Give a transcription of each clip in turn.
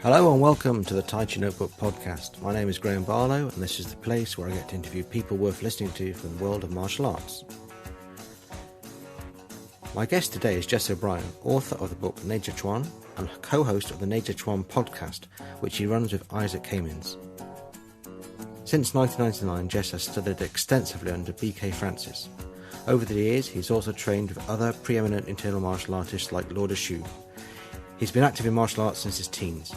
Hello and welcome to the Tai Chi Notebook podcast. My name is Graham Barlow and this is the place where I get to interview people worth listening to from the world of martial arts. My guest today is Jess O'Brien, author of the book Neijiaquan and co-host of the Neijiaquan podcast, which he runs with Isaac Kamins. Since 1999, Jess has studied extensively under BK Frantzis. Over the years, he's also trained with other preeminent internal martial artists like Luo De Xiu. He's been active in martial arts since his teens.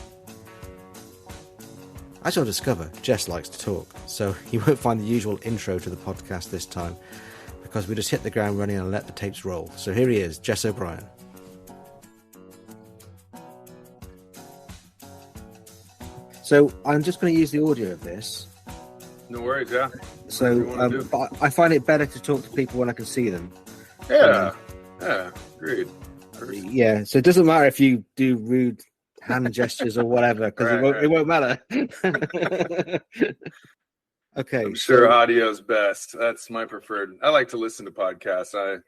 As you'll discover, Jess likes to talk, so you won't find the usual intro to the podcast this time, because we just hit the ground running and let the tapes roll. So here he is, Jess O'Brien. So I'm just going to use the audio of this. No worries, yeah. So I find it better to talk to people when I can see them. Yeah, agreed. Yeah, so it doesn't matter if you do rude hand gestures or whatever, because it won't matter. Okay. I'm sure audio's best. That's my preferred. I like to listen to podcasts. I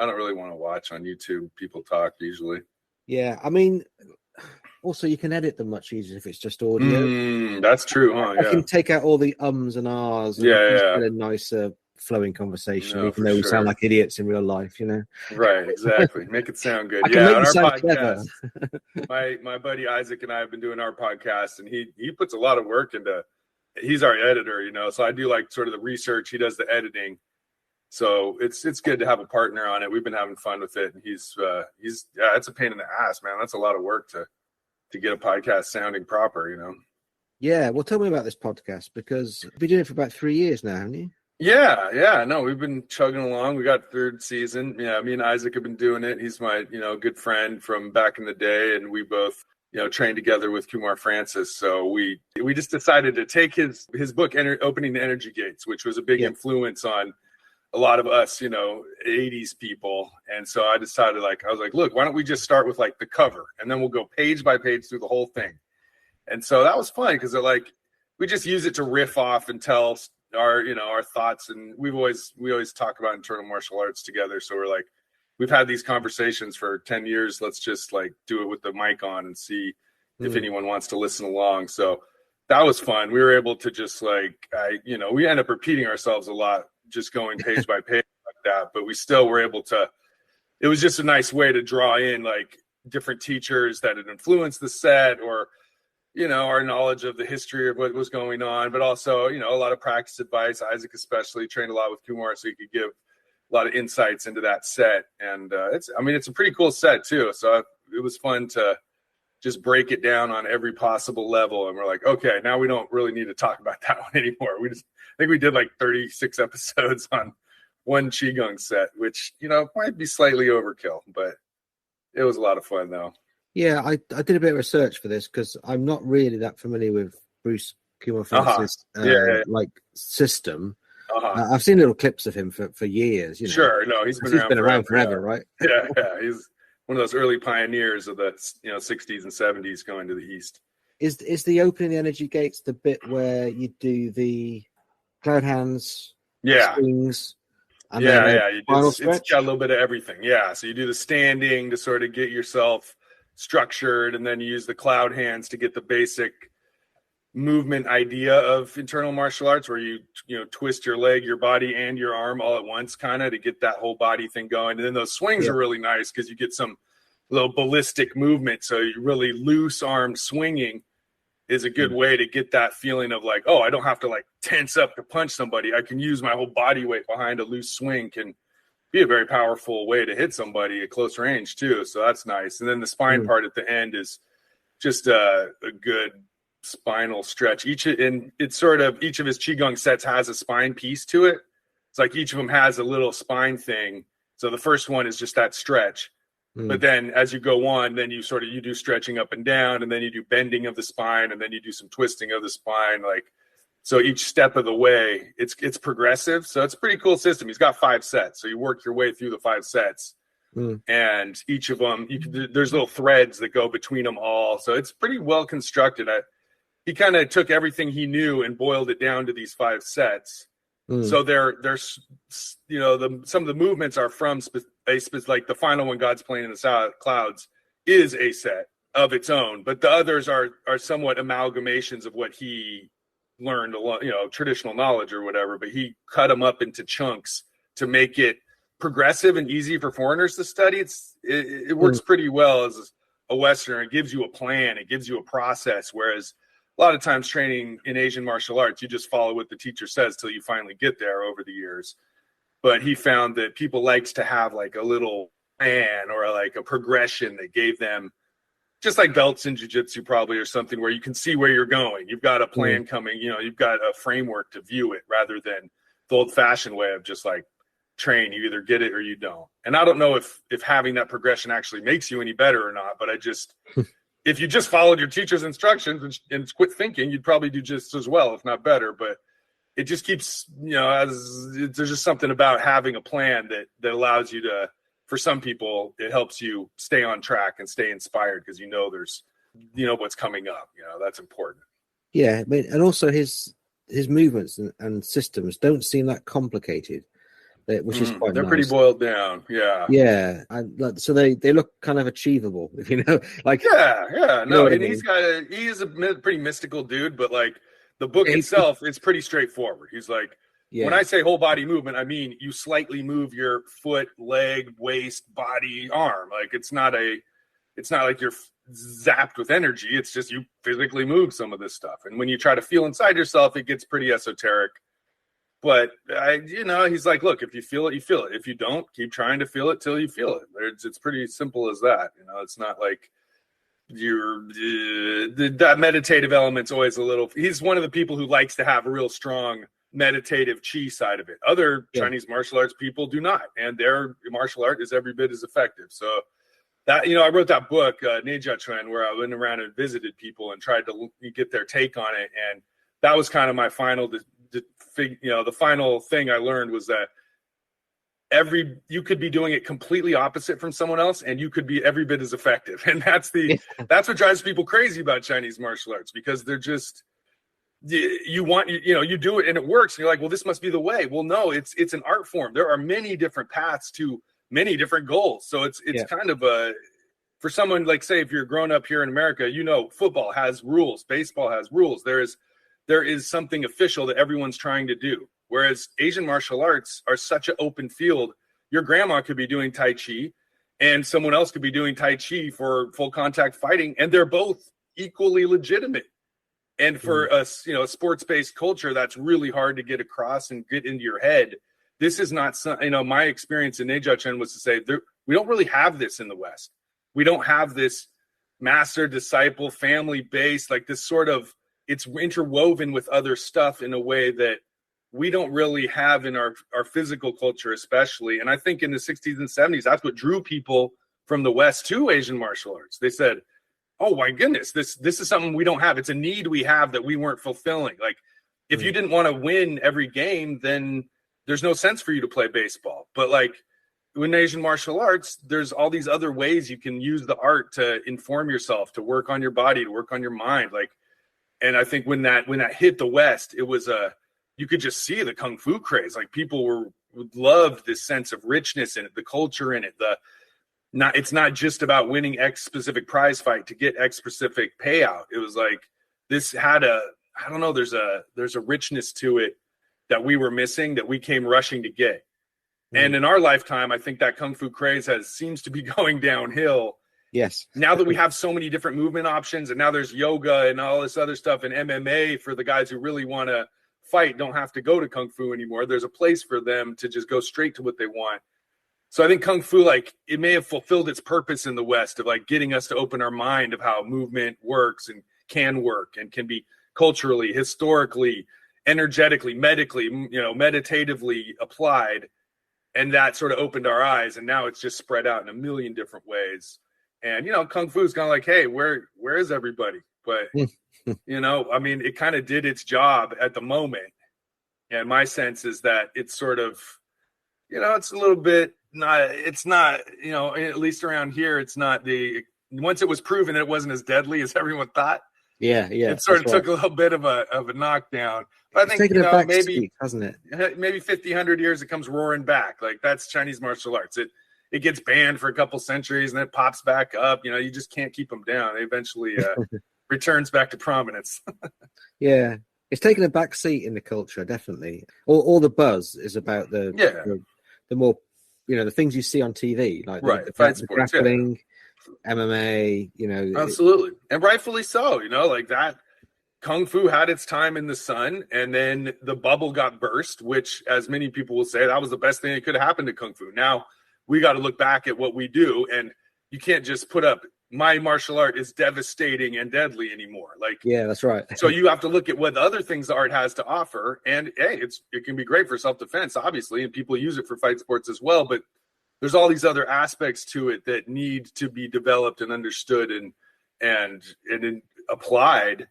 don't really want to watch on YouTube people talk usually. Yeah, I mean, also you can edit them much easier if it's just audio. That's true, huh? I can take out all the ums and ahs and get a nicer flowing conversation, even though we sound like idiots in real life, you know. Right, exactly. Make it sound good. On our podcast, my buddy Isaac and I have been doing our podcast, and he puts a lot of work into. He's our editor, you know, so I do like sort of the research. He does the editing, so it's good to have a partner on it. We've been having fun with it, and he's it's a pain in the ass, man. That's a lot of work to get a podcast sounding proper, you know. Yeah, well, tell me about this podcast, because you've been doing it for about 3 years now, haven't you? Yeah. No, we've been chugging along. We got third season. Yeah, me and Isaac have been doing it. He's my, good friend from back in the day, and we both, trained together with Kumar Frantzis. So we just decided to take his book, Opening the Energy Gates, which was a big influence on a lot of us, 80s people. And so I decided, I was like, look, why don't we just start with the cover, and then we'll go page by page through the whole thing. And so that was fun because we just use it to riff off and tell our thoughts, and we always talk about internal martial arts together. So we're we've had these conversations for 10 years. Let's just do it with the mic on and see if anyone wants to listen along. So that was fun. We were able to just we end up repeating ourselves a lot, just going page by page like that, but we still were able to, it was just a nice way to draw in different teachers that had influenced the set, or our knowledge of the history of what was going on, but also, a lot of practice advice. Isaac especially trained a lot with Kumar, so he could give a lot of insights into that set. And it's a pretty cool set too. So it was fun to just break it down on every possible level. And we're like, okay, now we don't really need to talk about that one anymore. I think we did 36 episodes on one Qigong set, which, might be slightly overkill, but it was a lot of fun though. Yeah, I did a bit of research for this because I'm not really that familiar with Bruce Kumar Frantzis' system. I've seen little clips of him for years. Sure, no, he's been around forever, right? Yeah, he's one of those early pioneers of the 60s and 70s going to the East. Is the opening the energy gates the bit where you do the cloud hands, swings? And it's got a little bit of everything. Yeah, so you do the standing to sort of get yourself structured, and then you use the cloud hands to get the basic movement idea of internal martial arts, where you twist your leg, your body, and your arm all at once, kind of to get that whole body thing going. And then those swings are really nice because you get some little ballistic movement. So you really loose arm swinging is a good way to get that feeling of I don't have to tense up to punch somebody. I can use my whole body weight behind a loose swing, can be a very powerful way to hit somebody at close range too. So that's nice. And then the spine part at the end is just a good spinal stretch. Each of his Qigong sets has a spine piece to it. It's each of them has a little spine thing. So the first one is just that stretch. But then as you go on, then you do stretching up and down, and then you do bending of the spine, and then you do some twisting of the spine. So each step of the way, it's progressive. So it's a pretty cool system. He's got 5 sets. So you work your way through the 5 sets. And each of them, there's little threads that go between them all. So it's pretty well constructed. He kind of took everything he knew and boiled it down to these 5 sets. So there's some of the movements are from the final one, God's Plane in the Clouds, is a set. of its own, but the others are somewhat amalgamations of what he learned, traditional knowledge or whatever, but he cut them up into chunks to make it progressive and easy for foreigners to study. It works pretty well as a Westerner. It gives you a plan. It gives you a process. Whereas a lot of times training in Asian martial arts, you just follow what the teacher says till you finally get there over the years. But he found that people likes to have like a little plan or like a progression that gave them, just like belts in jiu-jitsu probably, or something where you can see where you're going. You've got a plan coming, you've got a framework to view it, rather than the old-fashioned way of just like train. You either get it or you don't. And I don't know if having that progression actually makes you any better or not, but if you just followed your teacher's instructions and quit thinking, you'd probably do just as well, if not better. But it just keeps, there's just something about having a plan that allows you to, for some people, it helps you stay on track and stay inspired because there's, what's coming up. That's important. Yeah, and also his movements and systems don't seem that complicated, which is quite they're nice. Pretty boiled down. Yeah. Yeah. So they look kind of achievable, like. Yeah. No, and he is a pretty mystical dude, but like the book itself, it's pretty straightforward. He's like, when I say whole body movement, I mean you slightly move your foot, leg, waist, body, arm. Like it's not like you're zapped with energy. It's just you physically move some of this stuff. And when you try to feel inside yourself, it gets pretty esoteric. But he's like, look, if you feel it, you feel it. If you don't, keep trying to feel it till you feel it. It's pretty simple as that. It's not like that meditative element's always a little. He's one of the people who likes to have a real strong meditative chi side of it. Other Chinese martial arts people do not, and their martial art is every bit as effective. So that, I wrote that book, Neijiaquan, where I went around and visited people and tried to get their take on it. And that was kind of my final, the final thing I learned was that you could be doing it completely opposite from someone else, and you could be every bit as effective. And that's what drives people crazy about Chinese martial arts, because they're just, you do it and it works. And you're like, well, this must be the way. Well, no, it's an art form. There are many different paths to many different goals. So it's kind of for someone like, say, if you're grown up here in America, football has rules, baseball has rules. There is something official that everyone's trying to do. Whereas Asian martial arts are such an open field. Your grandma could be doing Tai Chi and someone else could be doing Tai Chi for full contact fighting, and they're both equally legitimate. And for us, a sports-based culture, that's really hard to get across and get into your head. This is not, my experience in Neijiaquan was to say, we don't really have this in the West. We don't have this master-disciple, family-based, like this sort of, it's interwoven with other stuff in a way that we don't really have in our physical culture, especially. And I think in the 60s and 70s, that's what drew people from the West to Asian martial arts. They said, oh my goodness, this is something we don't have. It's a need we have that we weren't fulfilling. Like if you didn't want to win every game, then there's no sense for you to play baseball. But like in Asian martial arts, there's all these other ways you can use the art to inform yourself, to work on your body, to work on your mind. Like, and I think when that hit the West, it was you could just see the Kung Fu craze. Like people loved this sense of richness in it, the culture in it, it's not just about winning X specific prize fight to get X specific payout. It was like this had there's a richness to it that we were missing, that we came rushing to get. And in our lifetime, I think that Kung Fu craze seems to be going downhill. Yes. Now that we have so many different movement options, and now there's yoga and all this other stuff, and MMA for the guys who really want to fight don't have to go to Kung Fu anymore. There's a place for them to just go straight to what they want. So I think Kung Fu, like, it may have fulfilled its purpose in the West of like getting us to open our mind of how movement works and can work and can be culturally, historically, energetically, medically, meditatively applied. And that sort of opened our eyes. And now it's just spread out in a million different ways. And, Kung Fu is kind of like, hey, where is everybody? But, I mean, it kind of did its job at the moment. And my sense is that it's sort of, it's a little bit, it's not, at least around here, it's not once it was proven that it wasn't as deadly as everyone thought. Yeah. It sort of took a little bit of a knockdown. But I think, maybe, hasn't it? Maybe 50, 100 years, it comes roaring back. Like that's Chinese martial arts. It it gets banned for a couple centuries and then it pops back up. You know, you just can't keep them down. It eventually returns back to prominence. Yeah. It's taken a back seat in the culture, definitely. All the buzz is about the more, you know, the things you see on TV, like right, the fight sports, grappling, MMA, you know. Absolutely. And rightfully so, you know, like that. Kung Fu had its time in the sun, and then the bubble got burst, which, as many people will say, that was the best thing that could have happened to Kung Fu. Now, we got to look back at what we do, and you can't just put up, my martial art is devastating and deadly anymore. Like, yeah, that's right. So you have to look at what the other things the art has to offer, and hey, it can be great for self-defense, obviously, and people use it for fight sports as well, but there's all these other aspects to it that need to be developed and understood and applied.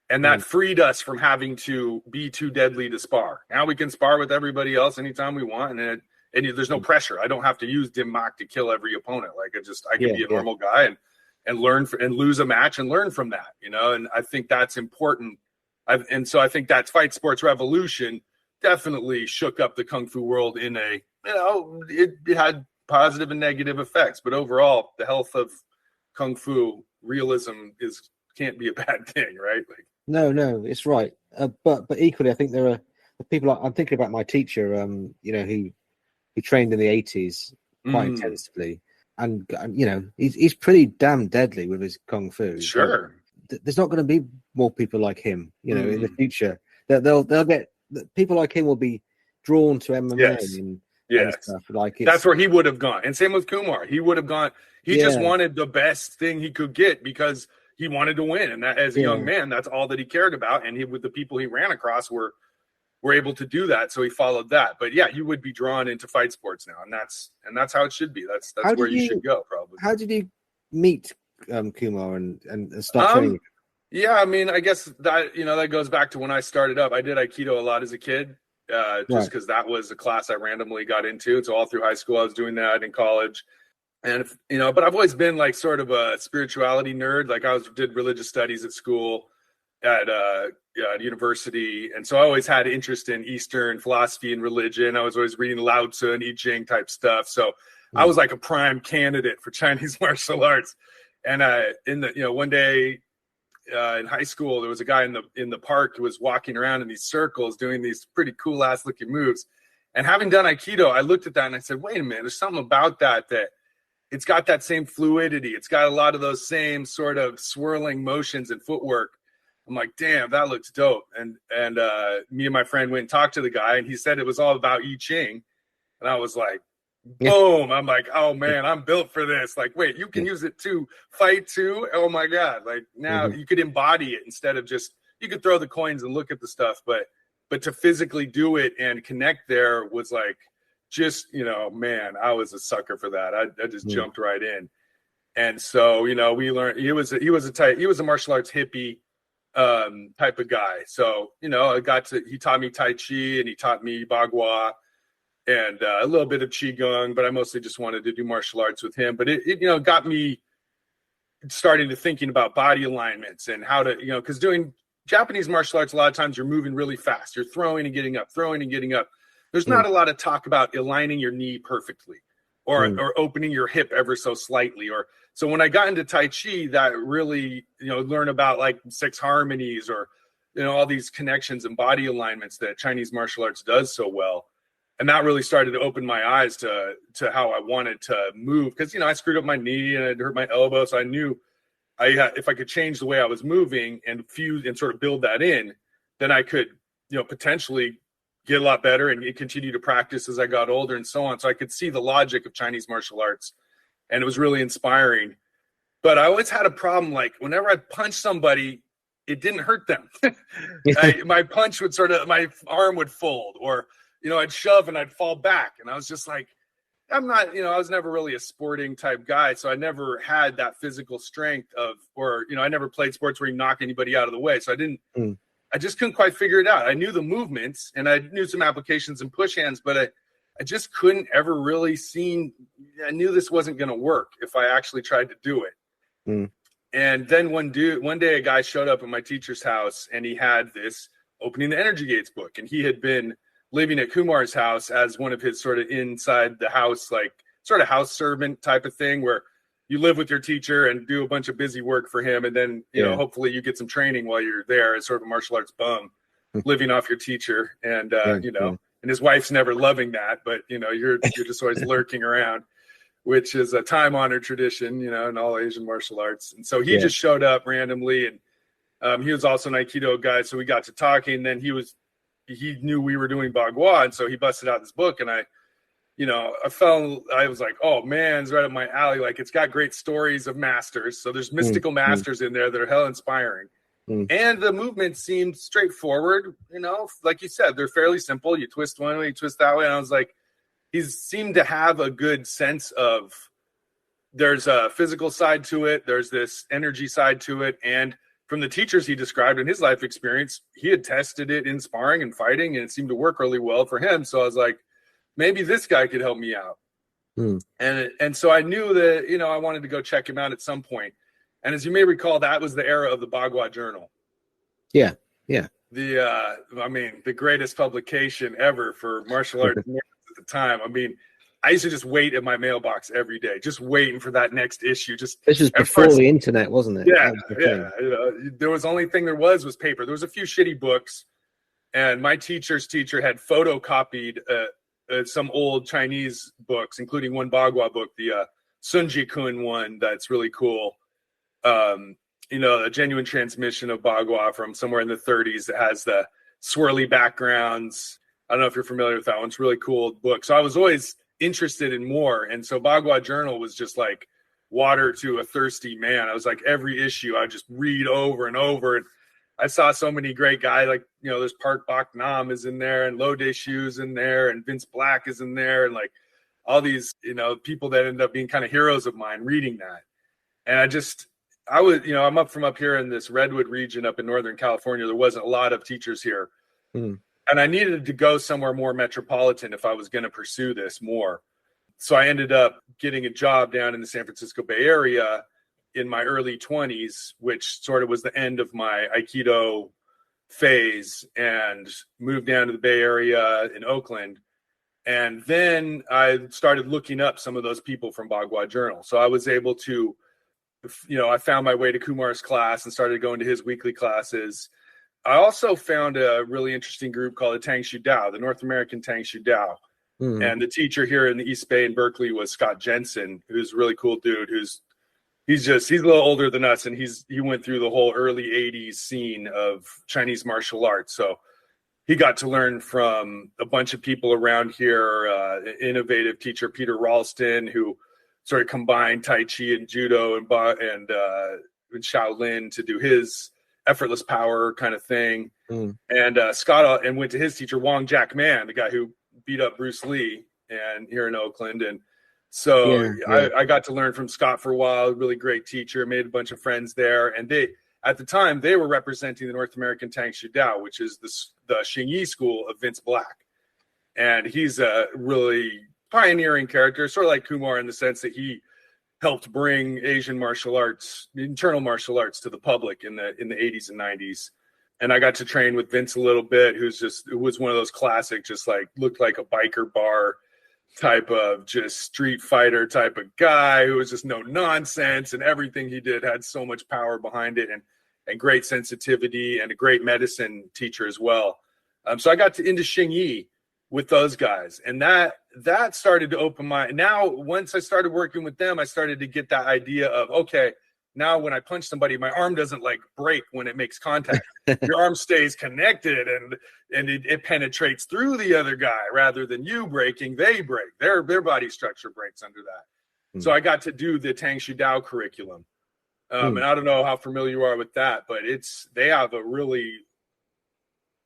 And that freed us from having to be too deadly to spar. Now we can spar with everybody else anytime we want, and there's no pressure. I don't have to use Dim Mak to kill every opponent. Like I can be a normal guy and learn and lose a match and learn from that, you know. And I think that's important. So I think that fight sports revolution definitely shook up the Kung Fu world in a, you know, it had positive and negative effects, but overall, the health of Kung Fu realism can't be a bad thing, right? Like. No, it's right. But equally, I think there are people. I'm thinking about my teacher. You know, who trained in the 80s quite intensively, and you know, he's pretty damn deadly with his kung fu. Sure. There's not going to be more people like him. You know, in the future, they'll get people like him will be drawn to MMA and stuff. Like that's where he would have gone, and same with Kumar. He would have gone. He just wanted the best thing he could get because he wanted to win, and that as a young man, that's all that he cared about. And with the people he ran across were able to do that, so he followed that. But yeah, you would be drawn into fight sports now, and that's how it should be. That's where you should go, probably. How did you meet Kumar and start training? Yeah, I mean, I guess that that goes back to when I started up. I did Aikido a lot as a kid, just because that was a class I randomly got into. So all through high school, I was doing that. In college. And, but I've always been like sort of a spirituality nerd. Like did religious studies at school, at university. And so I always had interest in Eastern philosophy and religion. I was always reading Lao Tzu and I Ching type stuff. So I was like a prime candidate for Chinese martial arts. And one day in high school, there was a guy in the park who was walking around in these circles doing these pretty cool ass looking moves. And having done Aikido, I looked at that and I said, wait a minute, there's something about that it's got that same fluidity. It's got a lot of those same sort of swirling motions and footwork. I'm like, damn, that looks dope. And me and my friend went and talked to the guy, and he said it was all about I Ching. And I was like, boom. I'm like, oh, man, I'm built for this. Like, wait, you can use it to fight too? Oh, my God. Like, now you could embody it instead of just – you could throw the coins and look at the stuff. But to physically do it and connect there was like – just, man, I was a sucker for that. I just jumped right in. And so, we learned he was a martial arts hippie type of guy. So, he taught me Tai Chi and he taught me Bagua and a little bit of Qigong, but I mostly just wanted to do martial arts with him. But it got me starting to thinking about body alignments and how to, because doing Japanese martial arts, a lot of times you're moving really fast. You're throwing and getting up. There's not a lot of talk about aligning your knee perfectly or opening your hip ever so slightly. So when I got into Tai Chi, that really, learn about like six harmonies or, all these connections and body alignments that Chinese martial arts does so well. And that really started to open my eyes to how I wanted to move. Because, I screwed up my knee and it hurt my elbow. So I knew if I could change the way I was moving and fuse and sort of build that in, then I could, potentially get a lot better and continue to practice as I got older and so on. So I could see the logic of Chinese martial arts, and it was really inspiring. But I always had a problem. Like whenever I punched somebody, it didn't hurt them. My punch would my arm would fold, or, I'd shove and I'd fall back. And I was just like, I'm not, I was never really a sporting type guy. So I never had that physical strength I never played sports where you knock anybody out of the way. So I just couldn't quite figure it out. I knew the movements and I knew some applications and push hands, but I just couldn't ever really I knew this wasn't going to work if I actually tried to do it. And then one day a guy showed up at my teacher's house and he had this Opening the Energy Gates book. And he had been living at Kumar's house as one of his sort of inside the house, like sort of house servant type of thing where you live with your teacher and do a bunch of busy work for him. And then, you know, hopefully you get some training while you're there as sort of a martial arts bum living off your teacher. And, you know, and his wife's never loving that, but, you know, you're just always lurking around, which is a time honored tradition, you know, in all Asian martial arts. And so he just showed up randomly, and he was also an Aikido guy. So we got to talking, and then he knew we were doing Bagua. And so he busted out this book, and I was like, oh man, it's right up my alley. Like, it's got great stories of masters. So there's mystical masters in there that are hell inspiring. And the movement seemed straightforward, you know, like you said, they're fairly simple. You twist one way, you twist that way. And I was like, he seemed to have a good sense of there's a physical side to it. There's this energy side to it. And from the teachers he described in his life experience, he had tested it in sparring and fighting, and it seemed to work really well for him. So I was like, maybe this guy could help me out. And so I knew that, you know, I wanted to go check him out at some point. And as you may recall, that was the era of the Bagua Journal. Yeah, yeah. The greatest publication ever for martial arts at the time. I mean, I used to just wait at my mailbox every day, just waiting for that next issue. This was before the internet, wasn't it? Yeah, yeah. You know, there was only thing there was paper. There was a few shitty books, and my teacher's teacher had photocopied some old Chinese books, including one Bagua book, the Neijiaquan one that's really cool. You know, a genuine transmission of Bagua from somewhere in the 30s that has the swirly backgrounds. I don't know if you're familiar with that one. It's a really cool book. So I was always interested in more. And so Bagua Journal was just like water to a thirsty man. I was like, every issue I just read over and over. And I saw so many great guys, like, you know, there's Park Bak Nam is in there, and Luo De Xiu is in there, and Vince Black is in there, and like all these, you know, people that ended up being kind of heroes of mine reading that. And I'm up here in this Redwood region up in Northern California. There wasn't a lot of teachers here. And I needed to go somewhere more metropolitan if I was going to pursue this more. So I ended up getting a job down in the San Francisco Bay Area in my early 20s, which sort of was the end of my Aikido phase, and moved down to the Bay Area in Oakland. And then I started looking up some of those people from Bagua Journal. So I was able to, you know, I found my way to Kumar's class and started going to his weekly classes. I also found a really interesting group called the Tang Shu Dao, the North American Tang Shu Dao. And the teacher here in the East Bay in Berkeley was Scott Jensen, who's a really cool dude. He's a little older than us, and he went through the whole early 80s scene of Chinese martial arts. So he got to learn from a bunch of people around here, innovative teacher Peter Ralston, who sort of combined Tai Chi and Judo and Shaolin to do his effortless power kind of thing. And Scott went to his teacher Wong Jack Man, the guy who beat up Bruce Lee and here in Oakland. And so I got to learn from Scott for a while. A really great teacher, made a bunch of friends there. And at the time they were representing the North American Tang Shu Dao, which is the Xingyi school of Vince Black. And he's a really pioneering character, sort of like Kumar in the sense that he helped bring Asian martial arts, internal martial arts, to the public in the 80s and 90s. And I got to train with Vince a little bit, who was one of those classic, just like looked like a biker bar type of just street fighter type of guy who was just no nonsense, and everything he did had so much power behind it, and great sensitivity, and a great medicine teacher as well. So I got into Xingyi with those guys, and that started to open now once I started working with them, I started to get that idea of, okay, now when I punch somebody, my arm doesn't like break when it makes contact. Your arm stays connected, and it penetrates through the other guy rather than you breaking. They break. Their body structure breaks under that. So I got to do the Tang Shu Dao curriculum. And I don't know how familiar you are with that, but they have a really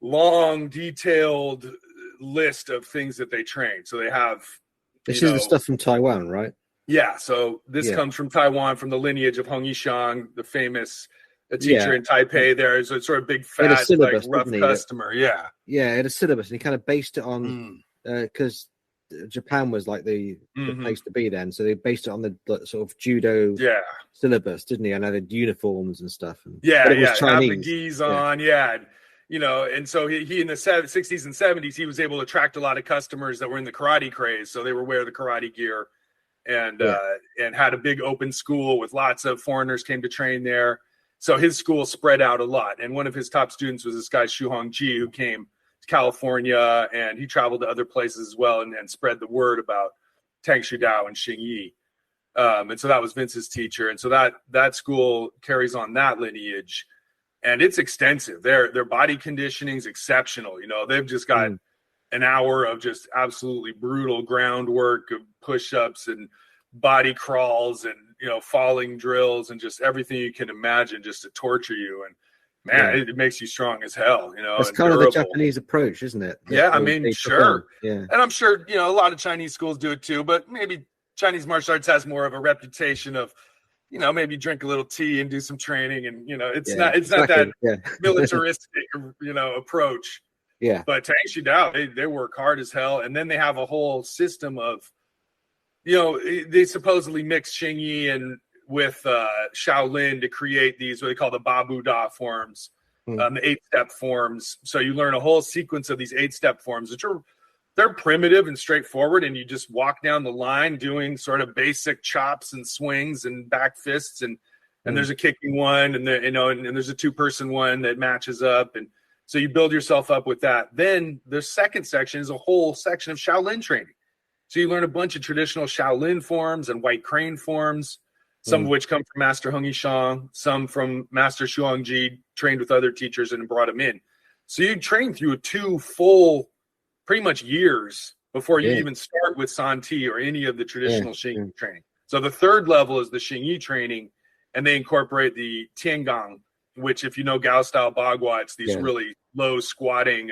long, detailed list of things that they train. So they have. This is the stuff from Taiwan, right? Yeah, so this comes from Taiwan, from the lineage of Hong Yishang, the famous teacher in Taipei. There's a sort of big, fat, syllabus, like rough customer. Yeah, it had a syllabus, and he kind of based it on because Japan was like the place to be then, so they based it on the sort of judo syllabus, didn't he? I know the uniforms and stuff. And, have the gis on, you know, and so he in the 60s and 70s, he was able to attract a lot of customers that were in the karate craze, so they would wear the karate gear. and had a big open school with lots of foreigners came to train there. So his school spread out a lot. And one of his top students was this guy, Xu Hongji, who came to California, and he traveled to other places as well and spread the word about Tang Shu Dao and Xing Yi. And so that was Vince's teacher. And so that school carries on that lineage. And it's extensive. Their body conditioning is exceptional. You know, they've just got an hour of just absolutely brutal groundwork of push-ups and body crawls and, you know, falling drills and just everything you can imagine just to torture you. And man, it makes you strong as hell, you know. It's kind of the Japanese approach, isn't it? Yeah, I mean, sure. Yeah. And I'm sure, you know, a lot of Chinese schools do it too, but maybe Chinese martial arts has more of a reputation of, you know, maybe drink a little tea and do some training, and, you know, it's not that militaristic, you know, approach. Yeah. But Tang Shu Dao, they work hard as hell, and then they have a whole system of, you know, they supposedly mix Xing Yi and with Shaolin to create these what they call the Babu Da forms, the 8-step forms. So you learn a whole sequence of these 8-step forms, which they're primitive and straightforward, and you just walk down the line doing sort of basic chops and swings and back fists, and there's a kicking one, and and there's a 2-person one that matches up, and so you build yourself up with that. Then the second section is a whole section of Shaolin training. So you learn a bunch of traditional Shaolin forms and white crane forms, some of which come from Master Hung Yishang, some from Master Xu Hongji, trained with other teachers and brought them in. So you train through 2 full, pretty much years before you even start with Santi or any of the traditional Xing Yi training. So the third level is the Xing Yi training, and they incorporate the Tiangang, which, if you know Gao style Bagua, it's these really low squatting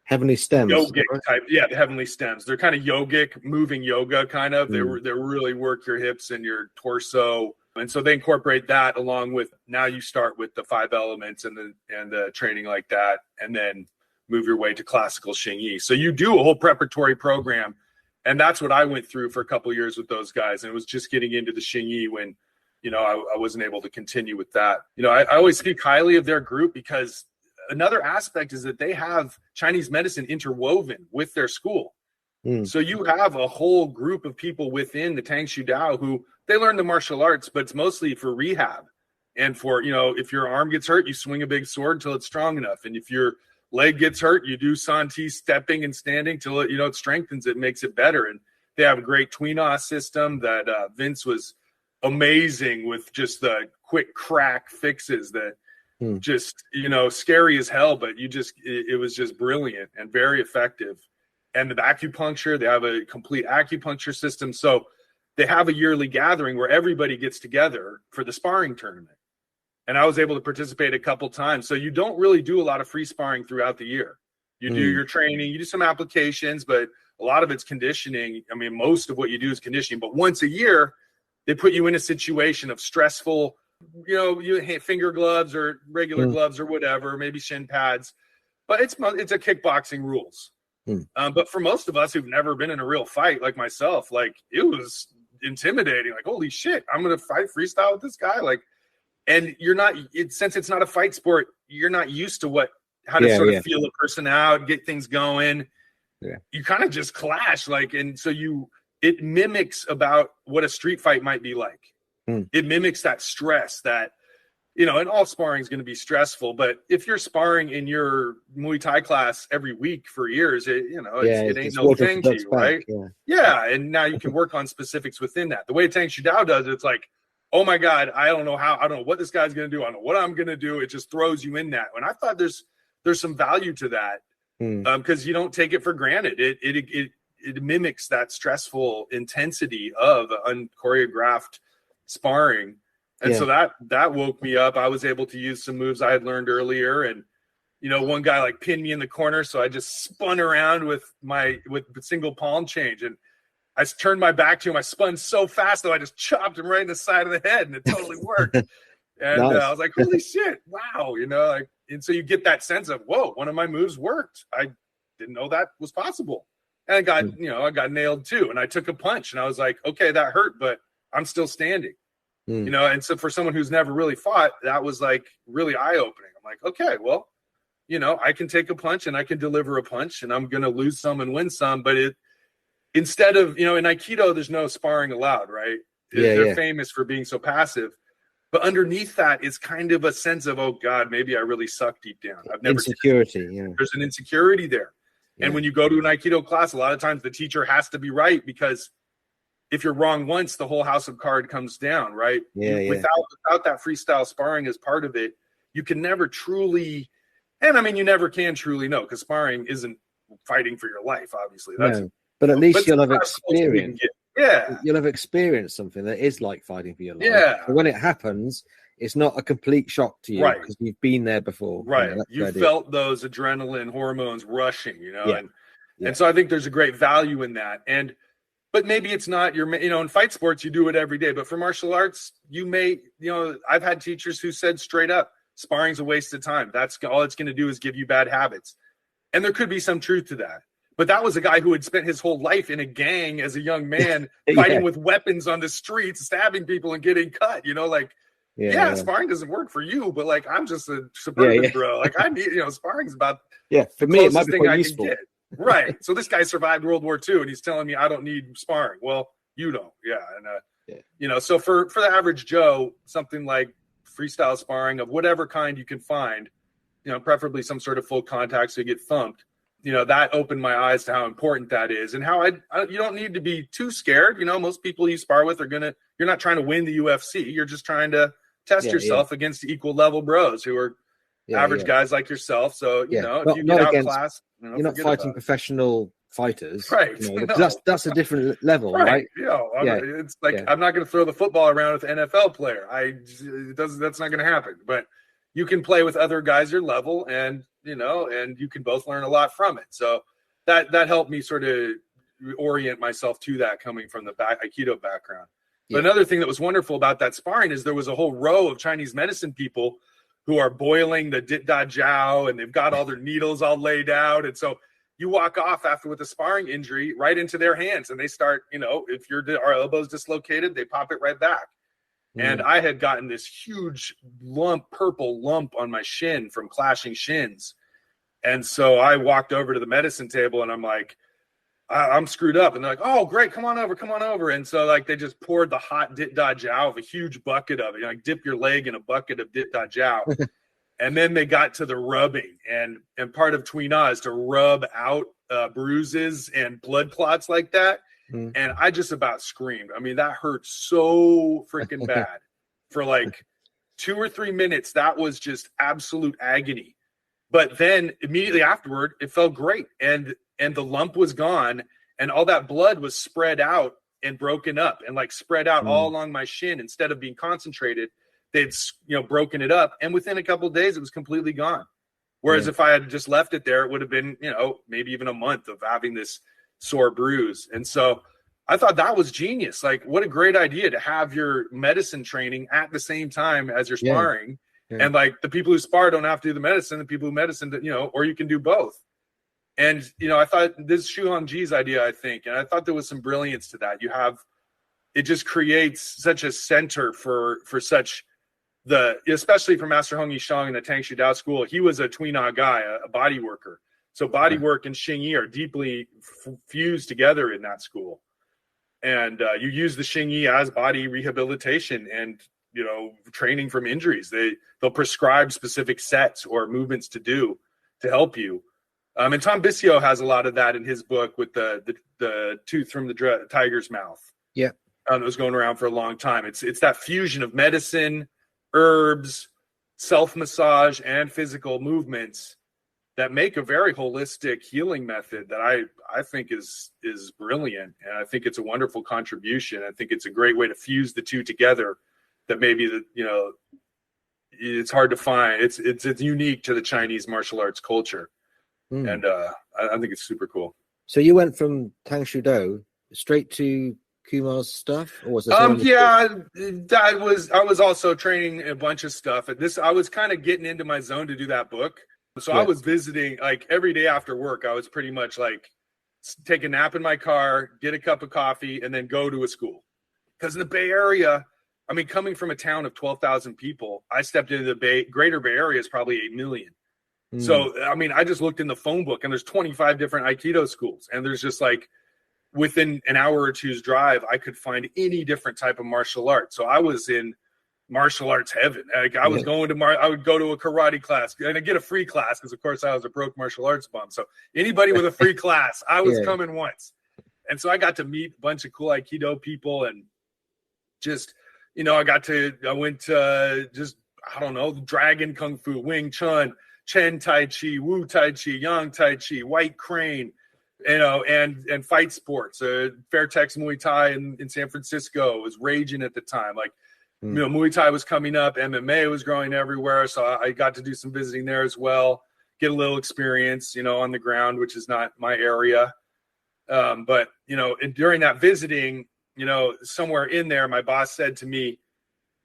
heavenly stems. Yogic type, the heavenly stems. They're kind of yogic, moving yoga kind of. They really work your hips and your torso, and so they incorporate that along with. Now you start with the 5 elements and the training like that, and then move your way to classical Xing Yi. So you do a whole preparatory program, and that's what I went through for a couple of years with those guys. And it was just getting into the Xing Yi when, you know, I wasn't able to continue with that. You know, I always speak highly of their group because another aspect is that they have Chinese medicine interwoven with their school. So you have a whole group of people within the Tang Shu Dao who they learn the martial arts, but it's mostly for rehab. And for, you know, if your arm gets hurt, you swing a big sword until it's strong enough. And if your leg gets hurt, you do Santi stepping and standing till it, you know, it strengthens it, makes it better. And they have a great Twina system that Vince was amazing with, just the quick crack fixes that just, you know, scary as hell, but it was just brilliant and very effective. And the acupuncture, they have a complete acupuncture system. So they have a yearly gathering where everybody gets together for the sparring tournament. And I was able to participate a couple times. So you don't really do a lot of free sparring throughout the year. You do your training, you do some applications, but a lot of it's conditioning. I mean, most of what you do is conditioning. But once a year, they put you in a situation of stressful, you know, you finger gloves or regular gloves or whatever, maybe shin pads. But it's a kickboxing rules. But for most of us who've never been in a real fight, like myself, like, it was intimidating. Like, holy shit, I'm going to fight freestyle with this guy. Like, and you're not, since it's not a fight sport, you're not used to how to sort of feel a person out, get things going. Yeah. You kind of just clash, like, and so it mimics about what a street fight might be like. It mimics that stress that, you know, and all sparring is going to be stressful, but if you're sparring in your Muay Thai class every week for years, it ain't no thing to you, right? Yeah. And now you can work on specifics within that. The way Tang Shu Dao does, it's like, oh my God, I don't know what this guy's going to do. I don't know what I'm going to do. It just throws you in that. And I thought there's some value to that because you don't take it for granted. It mimics that stressful intensity of unchoreographed sparring. And so that woke me up. I was able to use some moves I had learned earlier. And, you know, one guy like pinned me in the corner. So I just spun around with the single palm change. And I turned my back to him. I spun so fast that I just chopped him right in the side of the head, and it totally worked. And nice. I was like, holy shit, wow. You know, like, and so you get that sense of, whoa, one of my moves worked. I didn't know that was possible. And I got nailed too. And I took a punch and I was like, okay, that hurt, but I'm still standing. You know, and so for someone who's never really fought, that was like really eye-opening. I'm like, okay, well, you know, I can take a punch and I can deliver a punch, and I'm going to lose some and win some, but instead of, in Aikido, there's no sparring allowed, right? They're famous for being so passive. But underneath that is kind of a sense of, oh God, maybe I really suck deep down. I've never insecurity. There's an insecurity there. And when you go to an Aikido class, a lot of times the teacher has to be right, because if you're wrong once, the whole house of cards comes down, right? Without that freestyle sparring as part of it, you can never truly, and I mean, you never can truly know, because sparring isn't fighting for your life, obviously. But at least you'll have experienced. Yeah. You'll have experienced something that is like fighting for your life. Yeah. But when it happens, it's not a complete shock to you, right? Because you've been there before. Right. You felt those adrenaline hormones rushing, and so I think there's a great value in that. But maybe it's not in fight sports, you do it every day. But for martial arts, you may, I've had teachers who said straight up, sparring's a waste of time. That's all it's going to do is give you bad habits. And there could be some truth to that. But that was a guy who had spent his whole life in a gang as a young man, fighting with weapons on the streets, stabbing people and getting cut, sparring doesn't work for you, but like, I'm just a suburban bro. Like I need, sparring's about for me, it might be quite useful. Right. So this guy survived World War II and he's telling me I don't need sparring. Well, you don't. Yeah. And, so for the average Joe, something like freestyle sparring of whatever kind you can find, preferably some sort of full contact so you get thumped. That opened my eyes to how important that is, and how you don't need to be too scared. Most people you spar with you're not trying to win the UFC. You're just trying to test yourself against equal level bros who are average guys like yourself. So, if you get outclassed, you're not fighting professional fighters. Right. That's a different level, right? It's like, I'm not going to throw the football around with an NFL player. That's not going to happen, but you can play with other guys your level, and and you can both learn a lot from it. So that helped me sort of orient myself to that, coming from the Aikido background. But another thing that was wonderful about that sparring is there was a whole row of Chinese medicine people who are boiling the dit da jiao, and they've got all their needles all laid out. And so you walk off after with a sparring injury right into their hands, and they start, if our elbow's dislocated, they pop it right back. And I had gotten this huge purple lump on my shin from clashing shins. And so I walked over to the medicine table and I'm like, I'm screwed up. And they're like, oh, great. Come on over. And so like, they just poured the hot dit da jiao of a huge bucket of it. Dip your leg in a bucket of dit da jiao. And then they got to the rubbing, and part of Tuina is to rub out bruises and blood clots like that. And I just about screamed. I mean, that hurt so freaking bad for like 2 or 3 minutes. That was just absolute agony. But then immediately afterward, it felt great. And the lump was gone, and all that blood was spread out and broken up and like spread out all along my shin. Instead of being concentrated, they'd, broken it up. And within a couple of days, it was completely gone. Whereas if I had just left it there, it would have been, maybe even a month of having this sore bruise. And so I thought that was genius. Like, what a great idea to have your medicine training at the same time as your sparring. And like, the people who spar don't have to do the medicine, the people who medicine, or you can do both. And, I thought this Shu Hongji's idea, I think, and I thought there was some brilliance to that. It just creates such a center for such especially for Master Hong Yishang in the Tang Shu Dao school. He was a Tuina guy, a body worker. So body work and Xingyi are deeply fused together in that school. And you use the Xingyi as body rehabilitation and, training from injuries. They'll prescribe specific sets or movements to do to help you. And Tom Bisio has a lot of that in his book with the tooth from the tiger's mouth. Yeah. It was going around for a long time. It's that fusion of medicine, herbs, self-massage, and physical movements that make a very holistic healing method that I think is brilliant. And I think it's a wonderful contribution. I think it's a great way to fuse the two together that maybe it's hard to find. It's unique to the Chinese martial arts culture. And I think it's super cool. So you went from Tang Shu Do straight to Kumar's stuff, or was there I was also training a bunch of stuff at this. I was kind of getting into my zone to do that book. So I was visiting like every day after work. I was pretty much like take a nap in my car, get a cup of coffee, and then go to a school. Because in the Bay Area, I mean, coming from a town of 12,000 people, I stepped into the greater Bay Area is probably 8 million. So, I mean, I just looked in the phone book and there's 25 different Aikido schools. And there's just like within an hour or two's drive, I could find any different type of martial art. So I was in martial arts heaven. Like I was going to I would go to a karate class and I get a free class because of course I was a broke martial arts bum. So anybody with a free class, I was coming once. And so I got to meet a bunch of cool Aikido people and just, I went to just, I don't know, Dragon Kung Fu, Wing Chun, Chen Tai Chi, Wu Tai Chi, Yang Tai Chi, White Crane, and fight sports. Fairtex Muay Thai in San Francisco was raging at the time. Like, Muay Thai was coming up, MMA was growing everywhere. So I got to do some visiting there as well, get a little experience, on the ground, which is not my area. But during that visiting, somewhere in there, my boss said to me,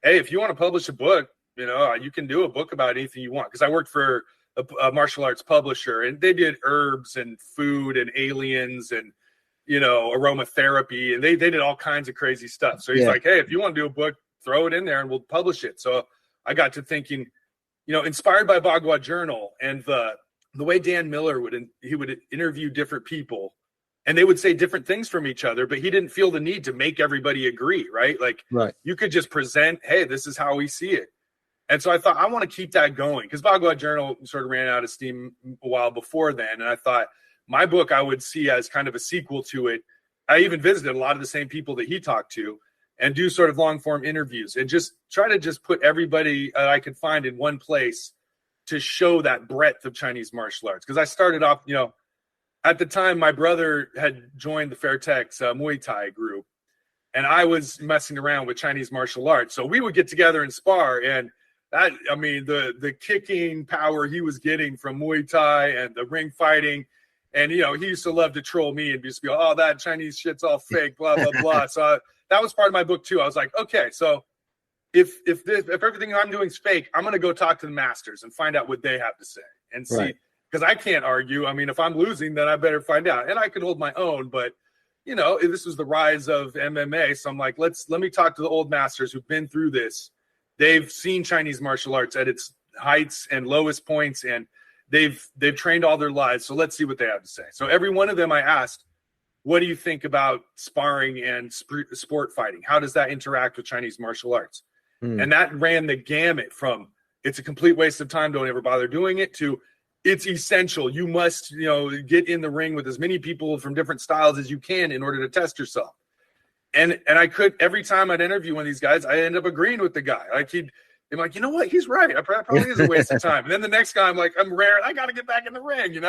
hey, if you want to publish a book, you can do a book about anything you want. Because I worked for a martial arts publisher, and they did herbs and food and aliens and, aromatherapy. And they did all kinds of crazy stuff. So he's like, hey, if you want to do a book, throw it in there and we'll publish it. So I got to thinking, inspired by Bagua Journal and the way Dan Miller would interview different people. And they would say different things from each other, but he didn't feel the need to make everybody agree, right? Like, you could just present, hey, this is how we see it. And so I thought, I want to keep that going because Bagua Journal sort of ran out of steam a while before then. And I thought my book I would see as kind of a sequel to it. I even visited a lot of the same people that he talked to and do sort of long-form interviews and just try to just put everybody I could find in one place to show that breadth of Chinese martial arts. Because I started off, at the time, my brother had joined the Fairtex Muay Thai group, and I was messing around with Chinese martial arts. So we would get together and spar, and the kicking power he was getting from Muay Thai and the ring fighting, and, he used to love to troll me and just be, oh, that Chinese shit's all fake, blah, blah, blah. So that was part of my book, too. I was like, okay, so if everything I'm doing is fake, I'm going to go talk to the masters and find out what they have to say and see. Right. Because I can't argue. I mean, if I'm losing, then I better find out. And I can hold my own. But, this was the rise of MMA. So I'm like, let me talk to the old masters who've been through this. They've seen Chinese martial arts at its heights and lowest points, and they've trained all their lives. So let's see what they have to say. So every one of them I asked, what do you think about sparring and sport fighting? How does that interact with Chinese martial arts? And that ran the gamut from it's a complete waste of time, don't ever bother doing it, to it's essential. You must, get in the ring with as many people from different styles as you can in order to test yourself. And I could, every time I'd interview one of these guys, I end up agreeing with the guy. Like I'm like, you know what? He's right. I probably is a waste of time. And then the next guy, I'm like, I'm rare. I got to get back in the ring,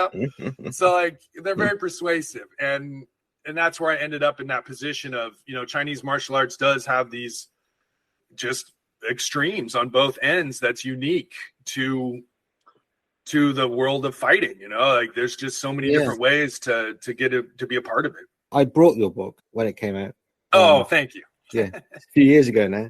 So like, they're very persuasive. And that's where I ended up in that position of, Chinese martial arts does have these just extremes on both ends. That's unique to the world of fighting, like there's just so many different ways to get it to be a part of it. I brought your book when it came out. Oh, thank you. A few years ago now.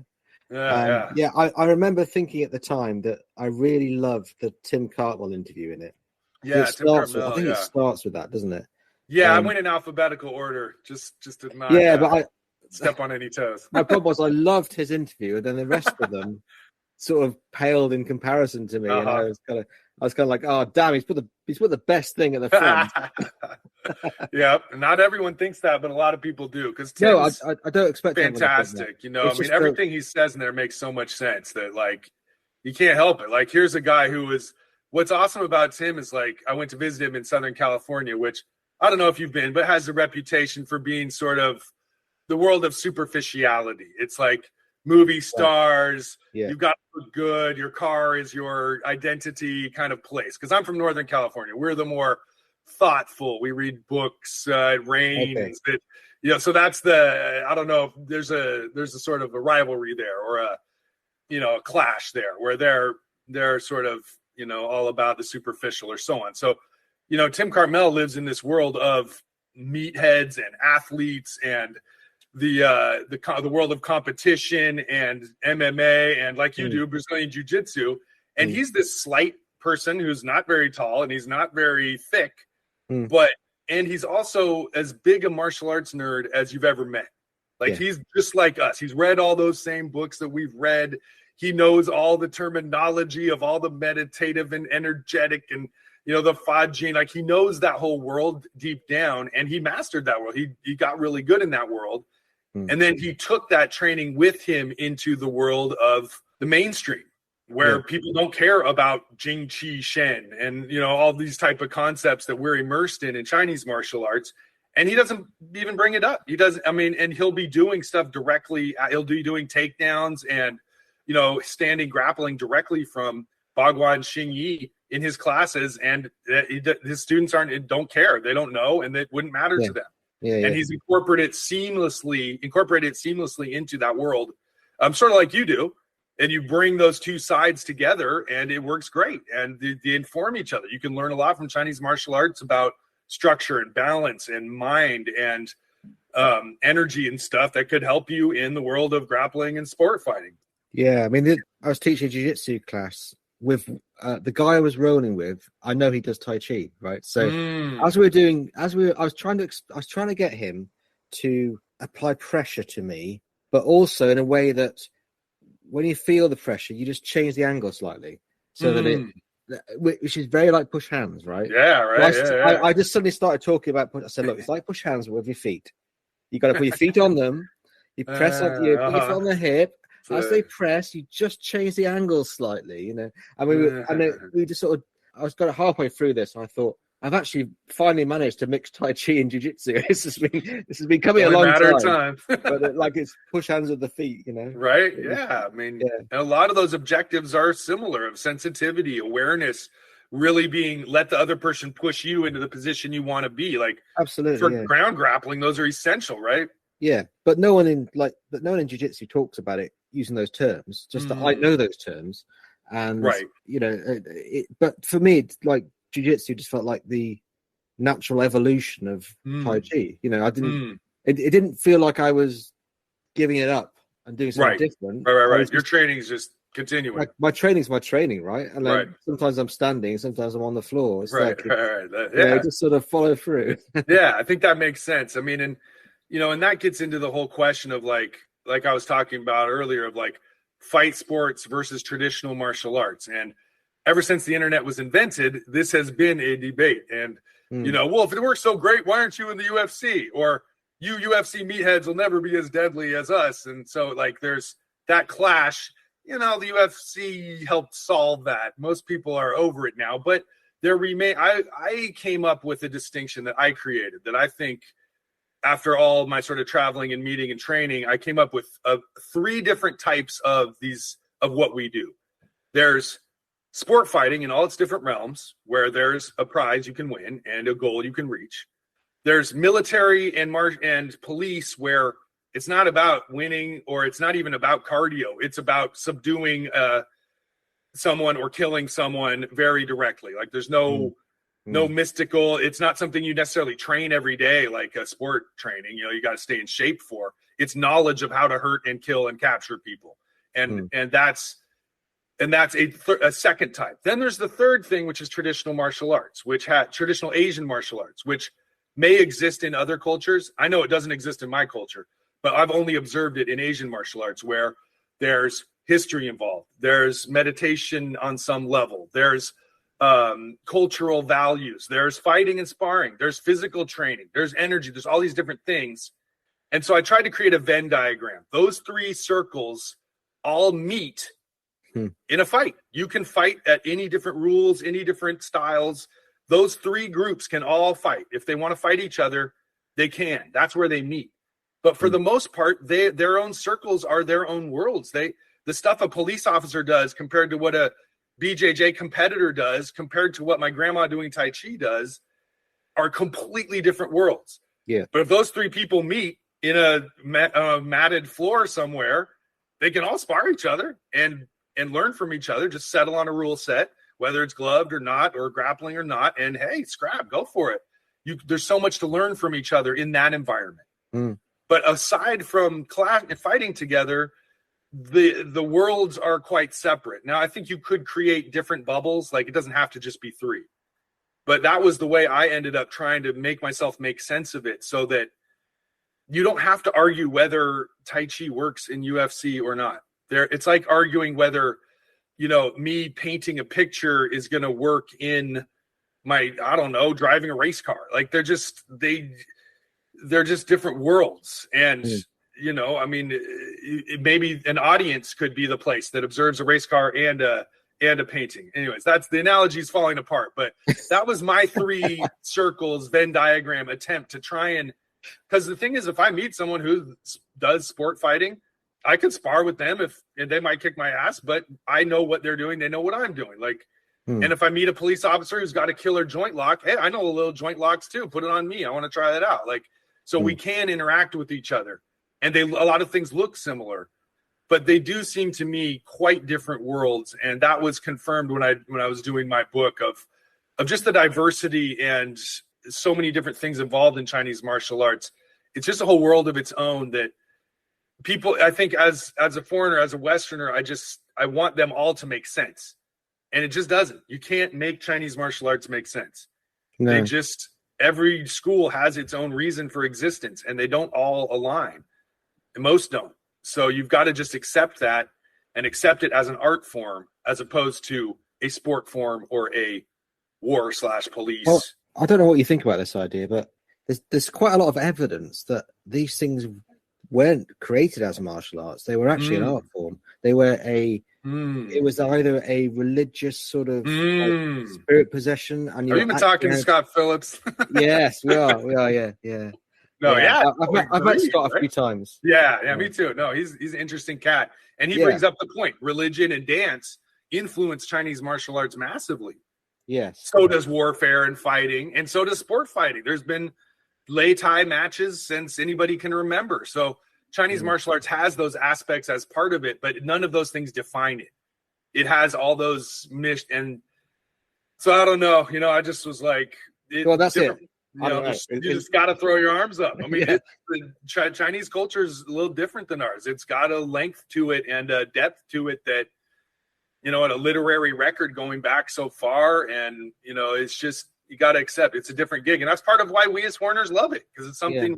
I remember thinking at the time that I really loved the Tim Cartwell interview in it. Yeah, Tim Cartwell, I think it starts with that, doesn't it? Yeah, I went in alphabetical order just to not but I step on any toes. My problem was I loved his interview, and then the rest of them sort of paled in comparison to me, and I was kind of like, oh damn, he's put the best thing at the front. Yeah, not everyone thinks that, but a lot of people do. Because I don't expect fantastic. Everything he says in there makes so much sense that like you can't help it. Like here's a guy who is. What's awesome about Tim is like I went to visit him in Southern California, which I don't know if you've been, but has a reputation for being sort of the world of superficiality. It's like movie stars. Yeah. You've got to look good. Your car is your identity kind of place. Because I'm from Northern California. We're the more thoughtful. We read books. It rains. Okay. So that's I don't know if there's a sort of a rivalry there or a clash there where they're sort of, all about the superficial or so on. So, Tim Cartwell lives in this world of meatheads and athletes and the world of competition and MMA and like you do Brazilian Jiu-Jitsu. And he's this slight person who's not very tall and he's not very thick, and he's also as big a martial arts nerd as you've ever met. Like he's just like us. He's read all those same books that we've read. He knows all the terminology of all the meditative and energetic and the Fa Jing, like he knows that whole world deep down, and he mastered that world. He got really good in that world. And then he took that training with him into the world of the mainstream, where people don't care about Jing Qi Shen and, all these type of concepts that we're immersed in Chinese martial arts. And he doesn't even bring it up. He doesn't, and he'll be doing stuff directly. He'll be doing takedowns and, standing grappling directly from Bagua and Xing Yi in his classes. And his students don't care. They don't know, and it wouldn't matter to them. And he's incorporated seamlessly into that world, sort of like you do. And you bring those two sides together, and it works great. And they inform each other. You can learn a lot from Chinese martial arts about structure and balance and mind and energy and stuff that could help you in the world of grappling and sport fighting. Yeah, I was teaching a jiu-jitsu class with the guy I was rolling with. I know he does Tai Chi, right? So I was trying to get him to apply pressure to me, but also in a way that when you feel the pressure, you just change the angle slightly so that which is very like push hands, right? Yeah, right. I just suddenly started talking about. I said, look, it's like push hands with your feet. You got to put your feet on them. You press up, put your foot on the hip. As they press, you just change the angle slightly, And we just sort of. I was kind of halfway through this, and I thought, I've actually finally managed to mix Tai Chi and Jiu-Jitsu. This has been coming a long time. But it's push hands with the feet, Right? Yeah. And a lot of those objectives are similar, of sensitivity, awareness, really let the other person push you into the position you want to be. Like, absolutely, for ground grappling, those are essential, right? Yeah, but no one in Jiu-Jitsu talks about it using those terms. Just that I know those terms, and right. But for me, it's like Jiu-Jitsu just felt like the natural evolution of Tai Chi. I didn't. It didn't feel like I was giving it up and doing something different. Right. Your training's just continuing. Like, my training's my training, right? And sometimes I'm standing, sometimes I'm on the floor. It's just sort of follow through. Yeah, I think that makes sense. And that gets into the whole question of like I was talking about earlier, of like fight sports versus traditional martial arts. And ever since the internet was invented, this has been a debate. And, if it works so great, why aren't you in the UFC? Or you UFC meatheads will never be as deadly as us. And so there's that clash. The UFC helped solve that. Most people are over it now, but there remain. I came up with a distinction that I created that I think, after all my sort of traveling and meeting and training, I came up with 3 different types of what we do. There's sport fighting in all its different realms, where there's a prize you can win and a goal you can reach. There's military and police, where it's not about winning, or it's not even about cardio. It's about subduing someone or killing someone very directly. Like, there's no mystical. It's not something you necessarily train every day, like a sport training. You got to stay in shape for. It's knowledge of how to hurt and kill and capture people, and that's a second type. Then there's the third thing, which is traditional martial arts, traditional Asian martial arts, which may exist in other cultures. I know it doesn't exist in my culture, but I've only observed it in Asian martial arts, where there's history involved. There's meditation on some level. There's cultural values. There's fighting and sparring. There's physical training. There's energy. There's all these different things. And so I tried to create a Venn diagram. Those 3 circles all meet in a fight. You can fight at any different rules, any different styles. Those 3 groups can all fight. If they want to fight each other, they can. That's where they meet. But for the most part, their own circles are their own worlds. The stuff a police officer does compared to what a BJJ competitor does, compared to what my grandma doing Tai Chi does, are completely different worlds. Yeah. But if those 3 people meet in a matted floor somewhere, they can all spar each other and learn from each other. Just settle on a rule set, whether it's gloved or not, or grappling or not. And hey, scrap, go for it. There's so much to learn from each other in that environment. But aside from class and fighting together, the worlds are quite separate. Now, I think you could create different bubbles. Like, it doesn't have to just be 3. But that was the way I ended up trying to make myself make sense of it, so that you don't have to argue whether Tai Chi works in UFC or not. It's like arguing whether, me painting a picture is going to work in I don't know, driving a race car. Like they're just different worlds. And, I mean, maybe an audience could be the place that observes a race car and a painting. Anyways, that's the analogy's falling apart. But that was my 3 circles Venn diagram attempt to try and, because the thing is, if I meet someone who does sport fighting, I could spar with them and they might kick my ass, but I know what they're doing. They know what I'm doing. Like, and if I meet a police officer who's got a killer joint lock, hey, I know a little joint locks too. Put it on me. I want to try that out. Like, so we can interact with each other, and a lot of things look similar, but they do seem to me quite different worlds. And that was confirmed when I was doing my book of just the diversity and so many different things involved in Chinese martial arts. It's just a whole world of its own that people, I think as a foreigner, as a Westerner, I want them all to make sense. And it just doesn't. You can't make Chinese martial arts make sense. No. Every school has its own reason for existence, and they don't all align. And most don't. So you've got to just accept that and accept it as an art form as opposed to a sport form or a war/police. Well, I don't know what you think about this idea, but there's quite a lot of evidence that these things weren't created as martial arts. They were actually an art form. They were it was either a religious sort of like spirit possession. And are you even talking to Scott Phillips? Yes, we are. Yeah. No, yeah. I've met Scott a few times. Yeah, me too. No, he's an interesting cat. And he brings up the point. Religion and dance influence Chinese martial arts massively. Yes. So does warfare and fighting, and so does sport fighting. There's been Lei Tai matches since anybody can remember. So Chinese martial arts has those aspects as part of it, but none of those things define it. It has all those and so I don't know. I just was like, well, that's it. You just got to throw your arms up. I mean, the Chinese culture is a little different than ours. It's got a length to it and a depth to it that, and a literary record going back so far. And, it's just, you got to accept it's a different gig. And that's part of why we as foreigners love it, because it's something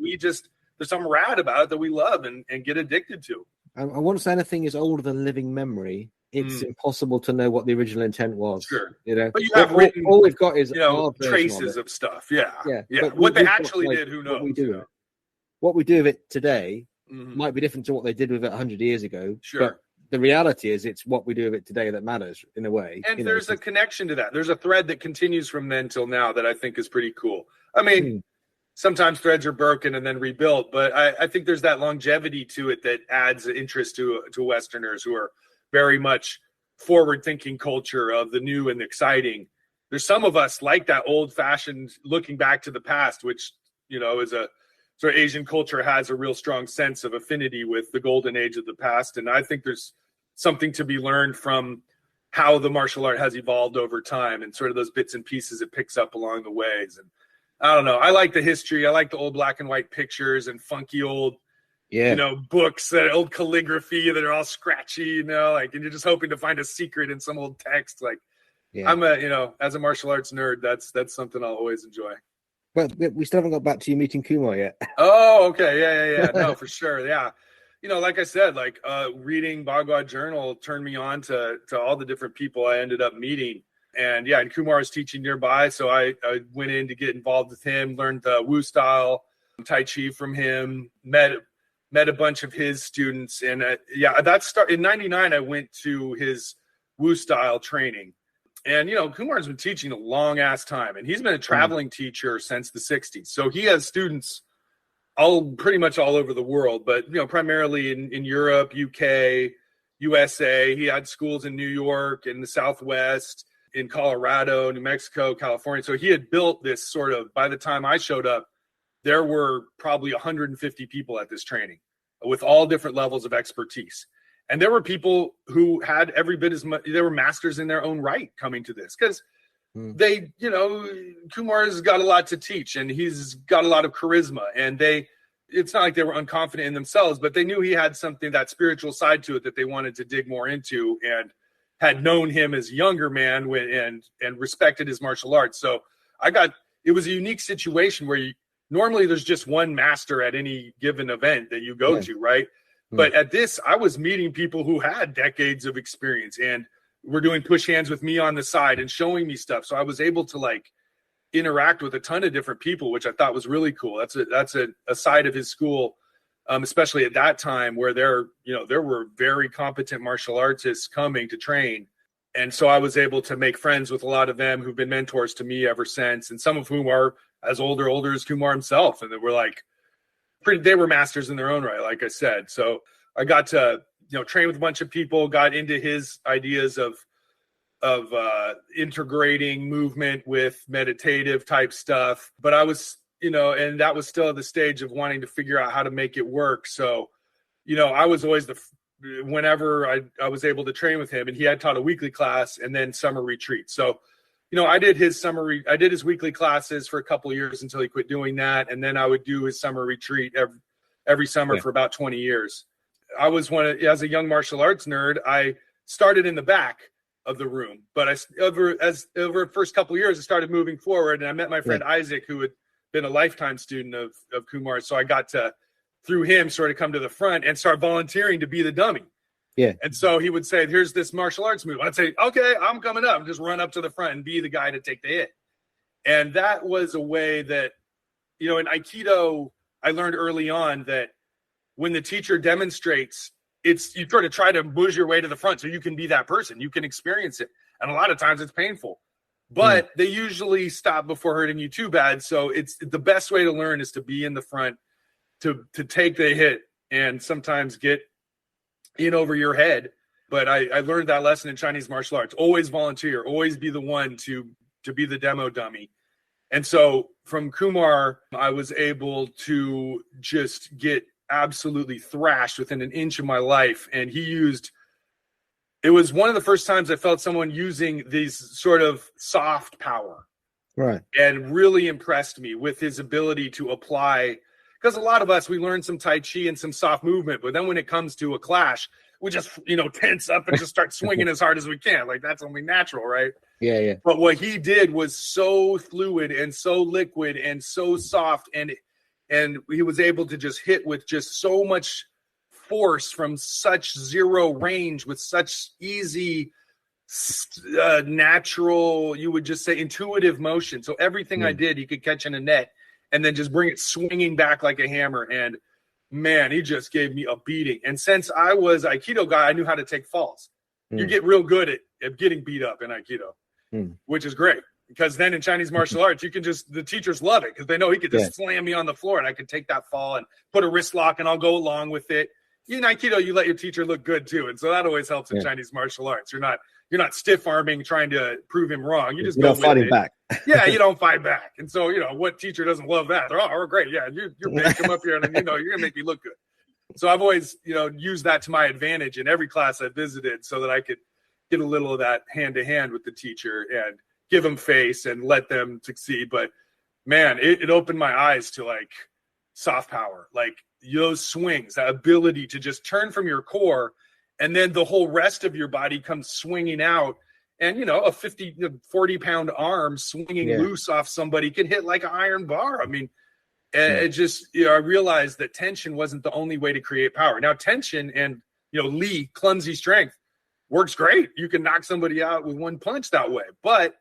there's something rad about it that we love and get addicted to. And once anything is older than living memory, it's impossible to know what the original intent was. Sure. But you have all we've got is traces of stuff. Yeah. What they actually did, who knows? What we do with it today might be different to what they did with it 100 years ago. Sure. But the reality is it's what we do with it today that matters in a way. And there's a connection to that. There's a thread that continues from then till now that I think is pretty cool. I mean, sometimes threads are broken and then rebuilt, but I think there's that longevity to it that adds interest to Westerners who are very much forward-thinking culture of the new and the exciting. There's some of us like that old-fashioned looking back to the past, which, is a sort of Asian culture has a real strong sense of affinity with the golden age of the past. And I think there's something to be learned from how the martial art has evolved over time and sort of those bits and pieces it picks up along the ways. And I don't know. I like the history. I like the old black and white pictures and funky old, books, that old calligraphy that are all scratchy, and you're just hoping to find a secret in some old text. I'm as a martial arts nerd, that's something I'll always enjoy. But we still haven't got back to you meeting Kumar yet. Oh, okay. Yeah. No, for sure. Yeah. Like I said, reading Bhagavad Journal turned me on to all the different people I ended up meeting. And and Kumar is teaching nearby. So I went in to get involved with him, learned the Wu style, Tai Chi from him, met a bunch of his students. And in 99, I went to his Wu style training. And, Kumar's been teaching a long ass time, and he's been a traveling teacher since the 60s. So he has students pretty much all over the world, but, primarily in Europe, UK, USA. He had schools in New York, in the Southwest, in Colorado, New Mexico, California. So he had built this sort of, by the time I showed up, there were probably 150 people at this training with all different levels of expertise. And there were people who had every bit as much, they were masters in their own right coming to this because they, Kumar's got a lot to teach and he's got a lot of charisma, and it's not like they were unconfident in themselves, but they knew he had something, that spiritual side to it that they wanted to dig more into, and had known him as a younger man and respected his martial arts. So it was a unique situation where normally there's just one master at any given event that you go to, right? But at this, I was meeting people who had decades of experience and were doing push hands with me on the side and showing me stuff. So I was able to interact with a ton of different people, which I thought was really cool. That's a side of his school, especially at that time, where there were very competent martial artists coming to train. And so I was able to make friends with a lot of them who've been mentors to me ever since, and some of whom are as older as Kumar himself. And they were masters in their own right, like I said. So I got to, train with a bunch of people, got into his ideas of integrating movement with meditative type stuff. But I was, and that was still at the stage of wanting to figure out how to make it work. So, I was always whenever I was able to train with him, and he had taught a weekly class and then summer retreat. So, I did his weekly classes for a couple of years until he quit doing that. And then I would do his summer retreat every summer for about 20 years. I was as a young martial arts nerd, I started in the back of the room, but over the first couple of years, I started moving forward, and I met my friend Isaac, who had been a lifetime student of Kumar. So I got to, through him, sort of come to the front and start volunteering to be the dummy. Yeah. And so he would say, here's this martial arts move. I'd say, okay, I'm coming up. Just run up to the front and be the guy to take the hit. And that was a way that, in Aikido, I learned early on that when the teacher demonstrates, you sort of try to boost your way to the front so you can be that person. You can experience it. And a lot of times it's painful. But they usually stop before hurting you too bad. So it's the best way to learn is to be in the front, to take the hit, and sometimes get in over your head. But I learned that lesson in Chinese martial arts. Always volunteer, always be the one to be the demo dummy. And so from Kumar, I was able to just get absolutely thrashed within an inch of my life. And it was one of the first times I felt someone using these sort of soft power. Right. And really impressed me with his ability to apply. Because a lot of us, we learn some Tai Chi and some soft movement, but then when it comes to a clash, we just, tense up and just start swinging as hard as we can. Like, that's only natural, right? Yeah, yeah. But what he did was so fluid and so liquid and so soft, and he was able to just hit with just so much force from such zero range with such easy, natural, you would just say intuitive motion. So everything I did, he could catch in a net and then just bring it swinging back like a hammer. And man, he just gave me a beating. And since I was Aikido guy, I knew how to take falls. You get real good at getting beat up in Aikido, which is great. Because then in Chinese martial arts, the teachers love it because they know he could just slam me on the floor and I could take that fall and put a wrist lock and I'll go along with it. In Aikido, you let your teacher look good too. And so that always helps in Chinese martial arts. You're not stiff arming trying to prove him wrong. You just go fight him back. Yeah, you don't fight back. And so, what teacher doesn't love that? They're, oh, great. Yeah, you're big. Come up here and you're going to make me look good. So I've always, used that to my advantage in every class I visited so that I could get a little of that hand to hand with the teacher and give them face and let them succeed. But man, it opened my eyes to like soft power, like those swings, that ability to just turn from your core and then the whole rest of your body comes swinging out. And, a 40 pound arm swinging loose off somebody can hit like an iron bar. I mean, it just, I realized that tension wasn't the only way to create power. Now tension and, Li, clumsy strength, works great. You can knock somebody out with one punch that way. But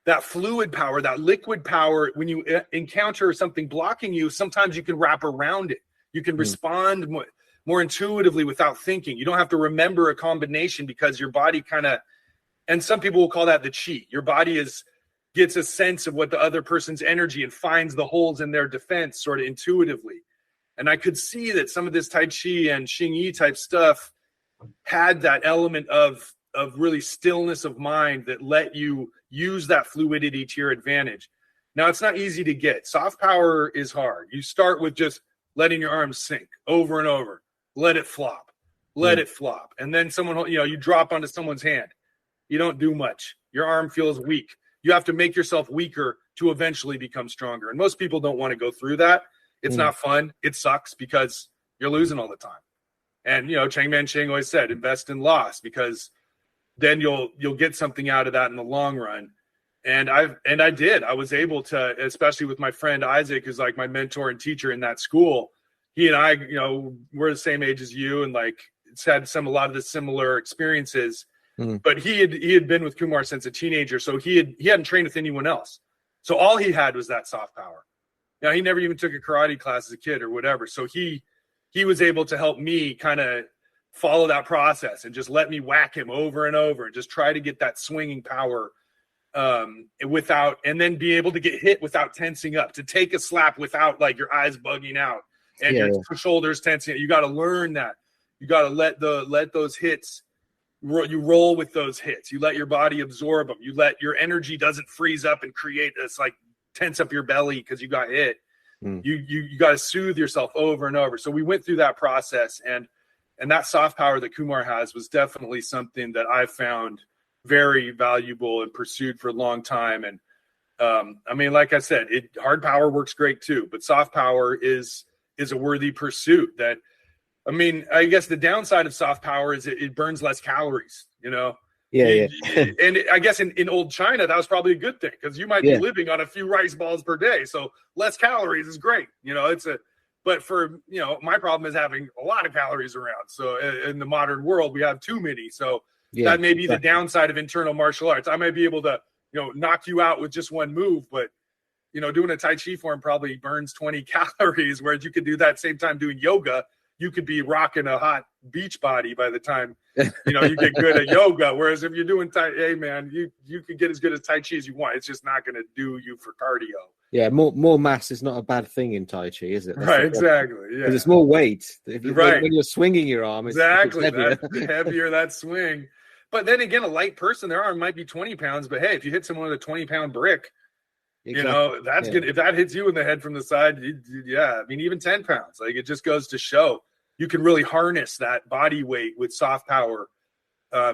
that fluid power, that liquid power, when you encounter something blocking you, sometimes you can wrap around it. You can respond more intuitively without thinking. You don't have to remember a combination because your body and some people will call that the chi. Your body gets a sense of what the other person's energy and finds the holes in their defense sort of intuitively. And I could see that some of this Tai Chi and Xing Yi type stuff had that element of really stillness of mind that let you use that fluidity to your advantage. Now, it's not easy to get. Soft power is hard. You start with just letting your arms sink over and over. Let it flop. Let it flop. And then you drop onto someone's hand. You don't do much. Your arm feels weak. You have to make yourself weaker to eventually become stronger. And most people don't want to go through that. It's not fun. It sucks because you're losing all the time. And, Chang Man-ching always said, invest in loss, because then you'll get something out of that in the long run. And I did. I was able to, especially with my friend Isaac, who's like my mentor and teacher in that school. He and I, we're the same age as you, and like it's had a lot of the similar experiences. But he had been with Kumar since a teenager, so he hadn't trained with anyone else. So all he had was that soft power. Now, he never even took a karate class as a kid or whatever. So he was able to help me kind of follow that process and just let me whack him over and over and just try to get that swinging power without, and then be able to get hit without tensing up, to take a slap without like your eyes bugging out and your shoulders tensing. You got to learn that. You got to let those hits, you roll with those hits. You let your body absorb them. You let your energy doesn't freeze up and create this like tense up your belly because you got hit. You got to soothe yourself over and over. So we went through that process, and that soft power that Kumar has was definitely something that I found very valuable and pursued for a long time. And I mean, like I said, hard power works great too, but soft power is a worthy pursuit. That, I mean, I guess the downside of soft power is it burns less calories, you know? Yeah. And I guess in old China, that was probably a good thing, because you might be living on a few rice balls per day. So less calories is great. You know, but for, you know, my problem is having a lot of calories around. So in the modern world, we have too many. So that may be the downside of internal martial arts. I might be able to, you know, knock you out with just one move, but, you know, doing a Tai Chi form probably burns 20 calories, whereas you could do that same time doing yoga. You could be rocking a hot beach body by the time, you know, you get good at yoga. Whereas if you're doing hey man, you could get as good as Tai Chi as you want. It's just not going to do you for cardio. Yeah, more mass is not a bad thing in Tai Chi, is it? Right, exactly. Yeah, because it's more weight. When you're swinging your arm, it's heavier. That heavier that swing. But then again, a light person, their arm might be 20 pounds, but hey, if you hit someone with a 20-pound brick, you know, that's good. If that hits you in the head from the side, I mean, even 10 pounds, like, it just goes to show you can really harness that body weight with soft power.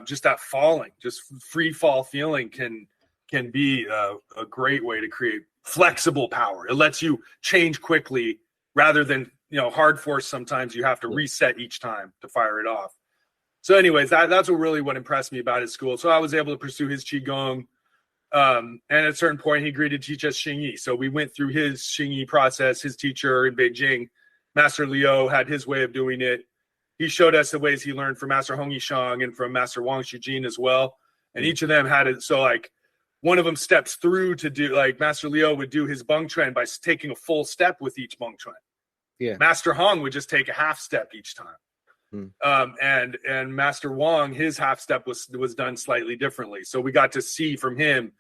Just that falling, just free fall feeling can be a great way to create flexible power. It lets you change quickly rather than, you know, hard force. Sometimes you have to reset each time to fire it off. So anyways, that's what impressed me about his school. So I was able to pursue his Qigong. And at a certain point, he agreed to teach us Xingyi. So we went through his Xingyi process. His teacher in Beijing, Master Liu, had his way of doing it. He showed us the ways he learned from Master Hong Yishang and from Master Wang Shujin as well. And each of them had it. So like one of them steps through to do, like Master Liu would do his Beng Chuan by taking a full step with each Beng Chuan. Yeah. Master Hong would just take a half step each time. And Master Wang, his half step was done slightly differently. So we got to see from him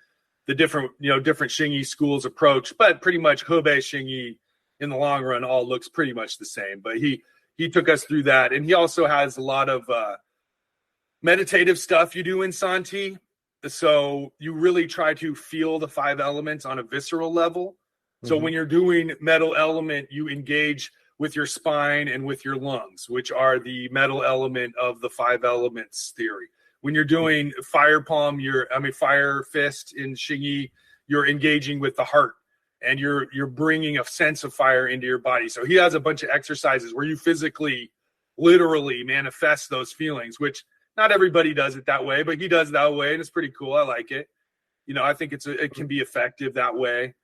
the different Xingyi schools approach, but pretty much Hebei Xingyi in the long run all looks pretty much the same. But he took us through that. And he also has a lot of meditative stuff you do in Santi. So you really try to feel the 5 elements on a visceral level. So when you're doing metal element, you engage with your spine and with your lungs, which are the metal element of the 5 elements theory. When you're doing fire fist in Xingyi, you're engaging with the heart, and you're bringing a sense of fire into your body. So he has a bunch of exercises where you physically, literally manifest those feelings, which not everybody does it that way, but he does that way, and it's pretty cool. I like it. You know, I think it can be effective that way.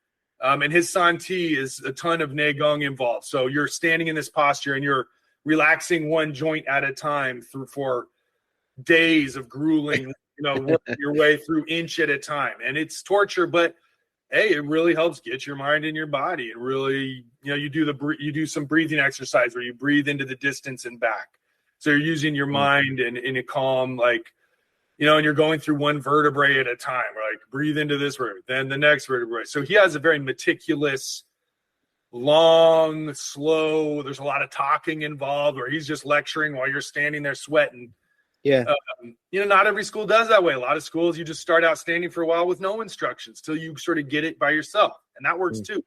And his Santi is a ton of Neigong involved. So you're standing in this posture and you're relaxing one joint at a time for days of grueling, working your way through inch at a time. And it's torture, but hey, it really helps get your mind in your body. And really, you do some breathing exercise where you breathe into the distance and back. So you're using your mind and in a calm, and you're going through one vertebrae at a time, like breathe into this vertebrae, then the next vertebrae. So he has a very meticulous, long, slow, there's a lot of talking involved where he's just lecturing while you're standing there sweating. Yeah. Not every school does that way. A lot of schools, you just start out standing for a while with no instructions till you sort of get it by yourself. And that works too.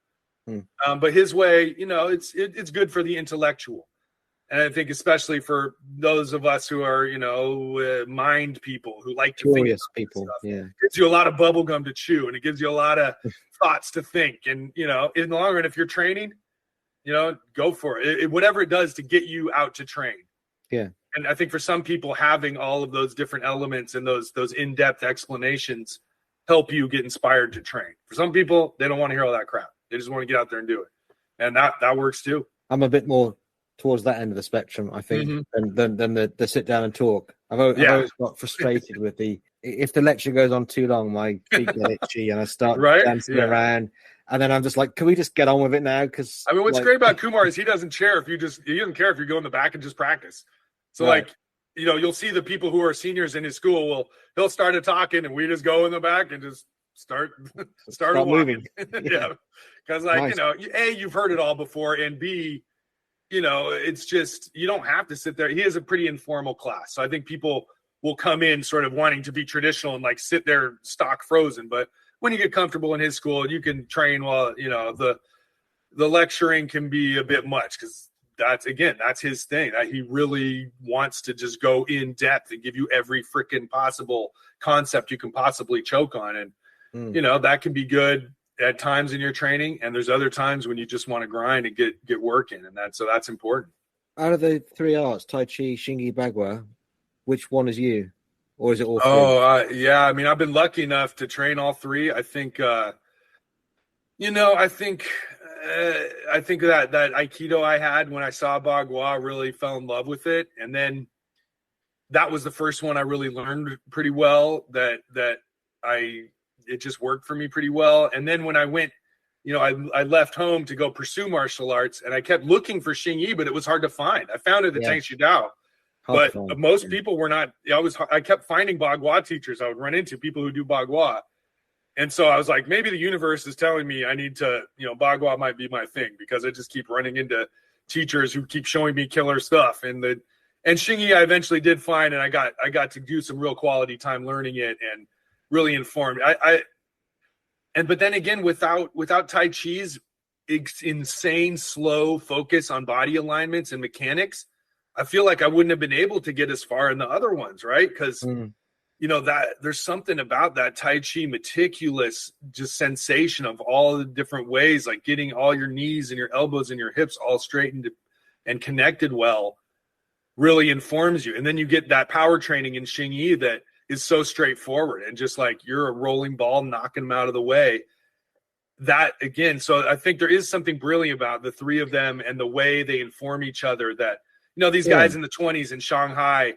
But his way, it's good for the intellectual. And I think especially for those of us who are, mind people who like to curious think people, stuff, yeah, it gives you a lot of bubble gum to chew, and it gives you a lot of thoughts to think. And in the long run, if you're training, go for it. Whatever it does to get you out to train. Yeah. And I think for some people, having all of those different elements and those in-depth explanations help you get inspired to train. For some people, they don't want to hear all that crap. They just want to get out there and do it, and that works too. I'm a bit more towards that end of the spectrum, I think, than the sit down and talk. I've always got frustrated with the if the lecture goes on too long, my feet get itchy and I start right? dancing around. And then I'm just like, can we just get on with it now? Because I mean, what's great about Kumar is he doesn't care if he doesn't care if you go in the back and just practice. So right. you'll see the people who are seniors in his school he'll start talking and we just go in the back and just start moving. Yeah. Because nice. A, you've heard it all before, and B, it's just, you don't have to sit there. He has a pretty informal class. So I think people will come in sort of wanting to be traditional and sit there stock frozen. But when you get comfortable in his school, you can train while, the lecturing can be a bit much because that's his thing. He really wants to just go in depth and give you every freaking possible concept you can possibly choke on. And, that can be good at times in your training. And there's other times when you just want to grind and get working. And that's important. Out of the three arts, Tai Chi, Shingi, Bagua, which one is you? Or is it all three? Yeah. I mean, I've been lucky enough to train all three. I think, I think that Aikido I had when I saw Bagua, really fell in love with it. And then that was the first one I really learned pretty well it just worked for me pretty well. And then when I went, I left home to go pursue martial arts and I kept looking for Xingyi, but it was hard to find. I found it at Tang Shu Dao. But most people were not. I kept finding Bagua teachers. I would run into people who do Bagua, and so I was like, maybe the universe is telling me I need to, Bagua might be my thing because I just keep running into teachers who keep showing me killer stuff. And Xingyi I eventually did find, and I got to do some real quality time learning it and really informed. But then again, without Tai Chi's insane slow focus on body alignments and mechanics, I feel like I wouldn't have been able to get as far in the other ones, right? Because, that there's something about that Tai Chi meticulous just sensation of all the different ways, like getting all your knees and your elbows and your hips all straightened and connected well, really informs you. And then you get that power training in Xingyi that is so straightforward and just like you're a rolling ball knocking them out of the way. That again, so I think there is something brilliant about the three of them and the way they inform each other that, these guys in the 20s in Shanghai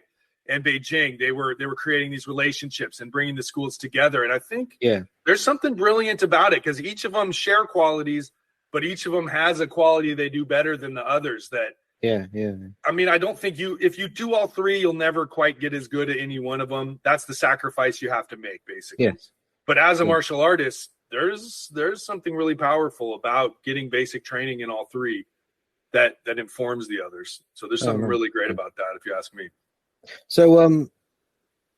and Beijing, they were creating these relationships and bringing the schools together. And I think there's something brilliant about it because each of them share qualities, but each of them has a quality they do better than the others that, I mean, I don't think if you do all three, you'll never quite get as good at any one of them. That's the sacrifice you have to make, basically. Yes. But as a martial artist, there's something really powerful about getting basic training in all three that informs the others. So there's something really great about that, if you ask me. So,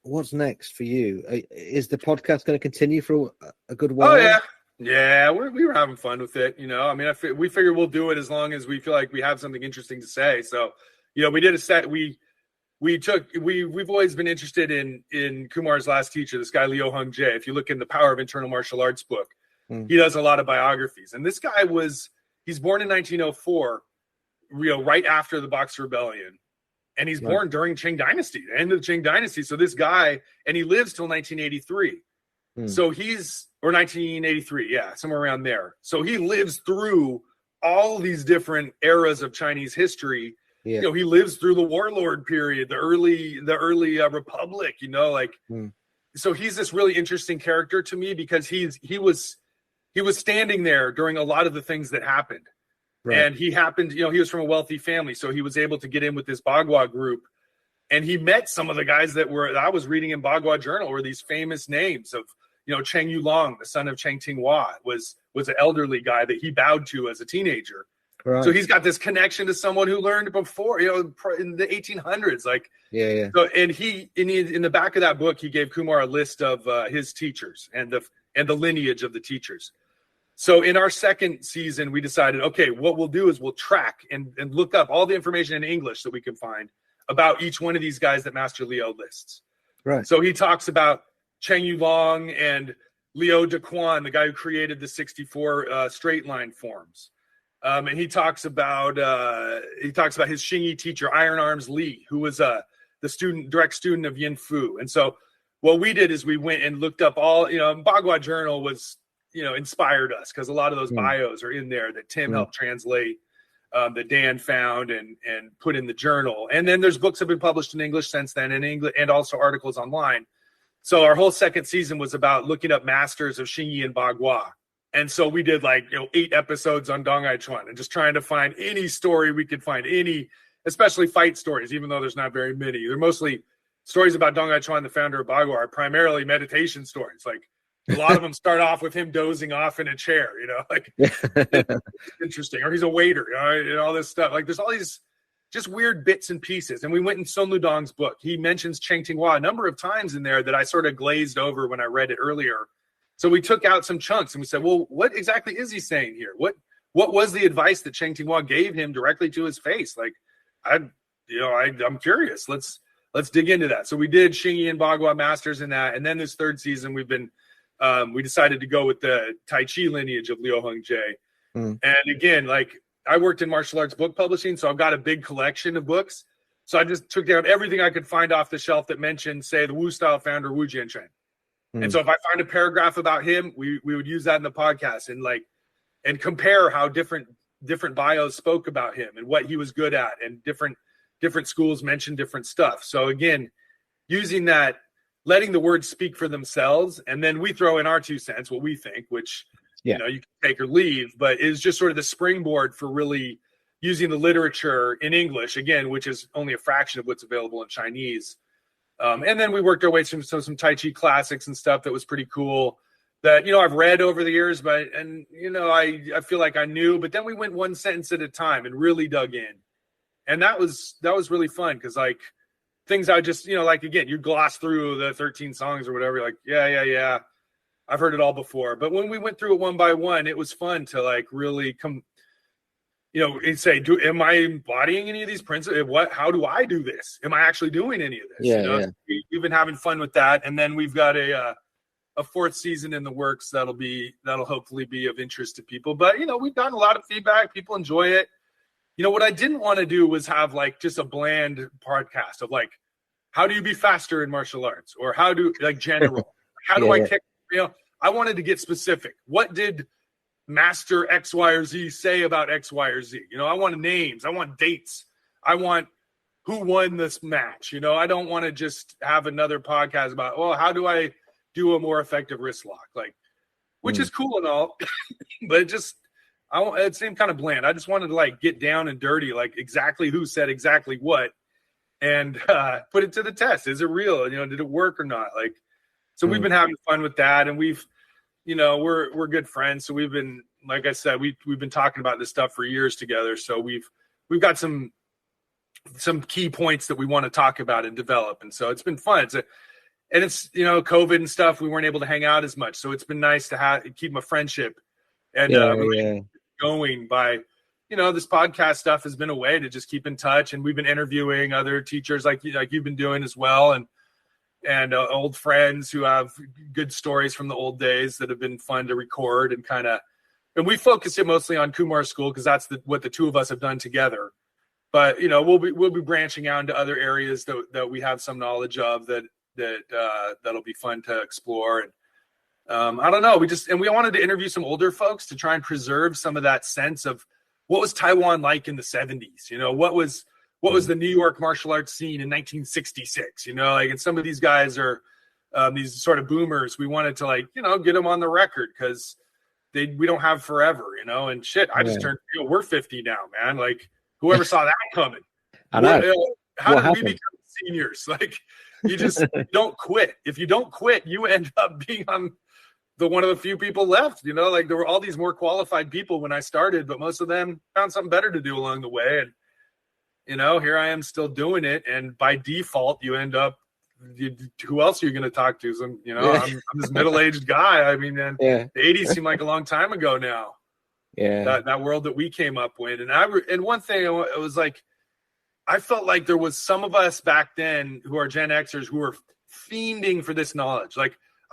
what's next for you? Is the podcast going to continue for a good while? Oh yeah. Yeah, we were having fun with it. I mean, we figure we'll do it as long as we feel like we have something interesting to say. So, we did a set. We've always been interested in Kumar's last teacher, this guy Liu Hung Jae. If you look in the Power of Internal Martial Arts book, he does a lot of biographies. And this guy he's born in 1904, right after the Boxer Rebellion, and he's born during Qing Dynasty, the end of the Qing Dynasty. So this guy, and he lives till 1983. So or 1983, somewhere around there. So he lives through all these different eras of Chinese history. He lives through the warlord period, the early republic. So he's this really interesting character to me because he was standing there during a lot of the things that happened, and he was from a wealthy family, so he was able to get in with this Bagua group, and he met some of the guys that I was reading in Bagua Journal were these famous names of. Cheng Yulong, the son of Cheng Tinghua, was an elderly guy that he bowed to as a teenager. Right. So he's got this connection to someone who learned before, in the 1800s. So, and in the back of that book, he gave Kumar a list of his teachers and the lineage of the teachers. So in our second season, we decided, okay, what we'll do is we'll track and look up all the information in English that we can find about each one of these guys that Master Leo lists. Right. So he talks about Cheng Yulong and Luo De Xiu, the guy who created the 64 straight line forms. And he talks about his Xingyi teacher, Iron Arms Li, who was the direct student of Yin Fu. And so what we did is we went and looked up all, Bagua Journal was, inspired us because a lot of those bios are in there that Tim helped translate, that Dan found and put in the journal. And then there's books that have been published in English since then, in English, and also articles online. So our whole second season was about looking up masters of Xingyi and Bagua. And so we did 8 episodes on Neijiaquan and just trying to find any story we could find, especially fight stories, even though there's not very many. They're mostly stories about Neijiaquan, the founder of Bagua, are primarily meditation stories. Like a lot of them start off with him dozing off in a chair, it's interesting. Or he's a waiter, and all this stuff. Like there's all these just weird bits and pieces. And we went in Sun Ludong's book. He mentions Cheng Tinghua a number of times in there that I sort of glazed over when I read it earlier. So we took out some chunks and we said, well, what exactly is he saying here? What was the advice that Cheng Tinghua gave him directly to his face? Like, I'm curious. Let's dig into that. So we did Xingyi and Bagua Masters in that. And then this third season, we decided to go with the Tai Chi lineage of Liu Hongjie. And again, I worked in martial arts book publishing, so I've got a big collection of books. So I just took down everything I could find off the shelf that mentioned, say, the Wu style founder, Wu Jianquan. And so if I find a paragraph about him, we would use that in the podcast and compare how different bios spoke about him and what he was good at, and different schools mentioned different stuff. So again, using that, letting the words speak for themselves, and then we throw in our 2 cents, what we think, which you can take or leave, but is just sort of the springboard for really using the literature in English, again, which is only a fraction of what's available in Chinese. And then we worked our way through some Tai Chi classics and stuff that was pretty cool that, I've read over the years, I feel like I knew, but then we went one sentence at a time and really dug in. And that was really fun because things I just, again, you gloss through the 13 songs or whatever, yeah. I've heard it all before. But when we went through it one by one, it was fun to really come, and say, am I embodying any of these principles? How do I do this? Am I actually doing any of this? We've been having fun with that. And then we've got a 4th season in the works that'll hopefully be of interest to people. But, we've gotten a lot of feedback. People enjoy it. What I didn't want to do was have just a bland podcast of how do you be faster in martial arts, or how do general, how do I kick? I wanted to get specific. What did Master X, Y, or Z say about X, Y, or Z? I want names. I want dates. I want who won this match. I don't want to just have another podcast about, how do I do a more effective wrist lock? Which is cool and all, but it seemed kind of bland. I just wanted to get down and dirty, exactly who said exactly what, and put it to the test. Is it real? Did it work or not? So we've been having fun with that, and we've, we're good friends. So we've been, like I said, we've been talking about this stuff for years together. So we've got some key points that we want to talk about and develop. And so it's been fun. It's COVID and stuff. We weren't able to hang out as much. So it's been nice to keep my friendship and going by, this podcast stuff has been a way to just keep in touch. And we've been interviewing other teachers like you've been doing as well. And old friends who have good stories from the old days that have been fun to record and we focus it mostly on Kumar School because that's what the 2 of us have done together. But we'll be branching out into other areas that we have some knowledge of that'll be fun to explore. And I don't know, we wanted to interview some older folks to try and preserve some of that sense of what was Taiwan like in the 70s. What was the New York martial arts scene in 1966? And some of these guys are these sort of boomers. We wanted to get them on the record because we don't have forever, and shit. I just turned, we're 50 now, man. Whoever saw that coming? I know. How did we become seniors? You just don't quit. If you don't quit, you end up being on one of the few people left. There were all these more qualified people when I started, but most of them found something better to do along the way. And here I am still doing it. And by default, you end up, who else are you going to talk to? I'm this middle-aged guy. I mean, man, the 80s seem like a long time ago now. Yeah. That world that we came up with. And one thing, it was I felt like there was some of us back then who are Gen Xers who were fiending for this knowledge.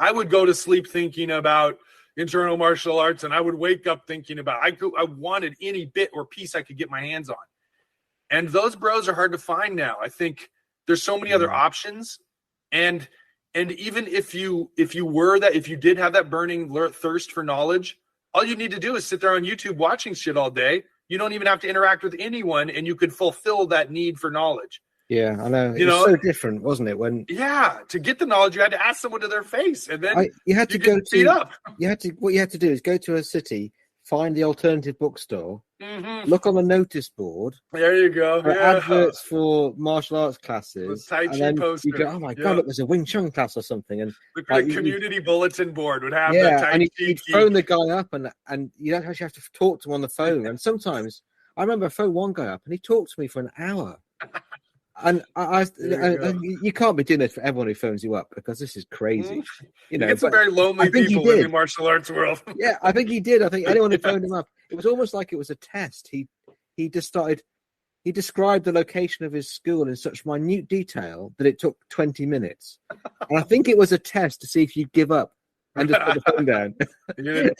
I would go to sleep thinking about internal martial arts, and I would wake up thinking about, I wanted any bit or piece I could get my hands on. And those bros are hard to find now. I think there's so many other options. And even if you did have that burning thirst for knowledge, all you need to do is sit there on YouTube watching shit all day. You don't even have to interact with anyone, and you could fulfill that need for knowledge. Yeah, I know. It You was know, so different, wasn't it? When to get the knowledge, you had to ask someone to their face, and then you had to you go get beat up. what you had to do is go to a city, find the alternative bookstore, Mm-hmm. look on the notice board. There you go. Adverts for martial arts classes, Tai Chi and then poster. you go, "Oh my god, look, there's a Wing Chun class or something." And Look at the community bulletin board would have the Tai and Chi. you'd phone the guy up, and you don't actually have to talk to him on the phone. And sometimes I remember I phoned one guy up, and he talked to me for an hour. And you can't be doing this for everyone who phones you up, because this is crazy. You get some very lonely people in the martial arts world. Yeah, I think he did. I think anyone who phoned him up, it was almost like it was a test. He just started. He described the location of his school in such minute detail that it took 20 minutes. And I think it was a test to see if you'd give up and just put the phone down. You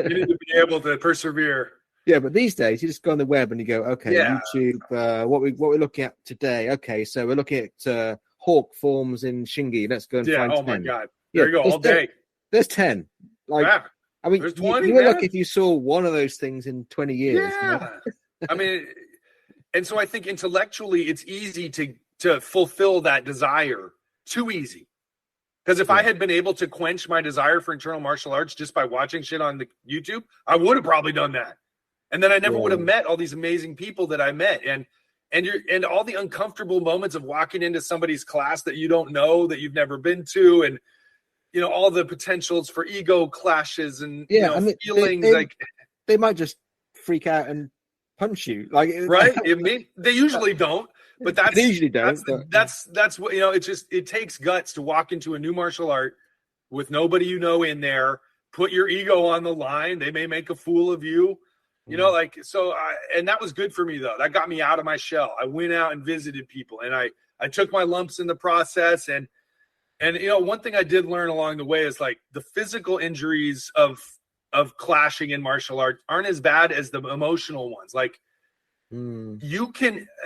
need to be able to persevere. Yeah, but these days you just go on the web and you go, okay, YouTube, what we're looking at today. Okay, so we're looking at hawk forms in Shingi. Let's go and find 10. Oh my God. There you go, all day. There's 10. I mean, there's 20, you were lucky if you saw one of those things in 20 years. Yeah. I mean, and so I think intellectually it's easy to fulfill that desire. Too easy. Because if I had been able to quench my desire for internal martial arts just by watching shit on the YouTube, I would have probably done that. And then I never would have met all these amazing people that I met. And all the uncomfortable moments of walking into somebody's class that you don't know, that you've never been to, and all the potentials for ego clashes and feelings they might just freak out and punch you, right. I mean, they usually don't, but they usually don't. That's what it takes guts to walk into a new martial art with nobody in there. Put your ego on the line. They may make a fool of you. And that was good for me, though. That got me out of my shell. I went out and visited people, and I took my lumps in the process. And one thing I did learn along the way is the physical injuries of clashing in martial arts aren't as bad as the emotional ones.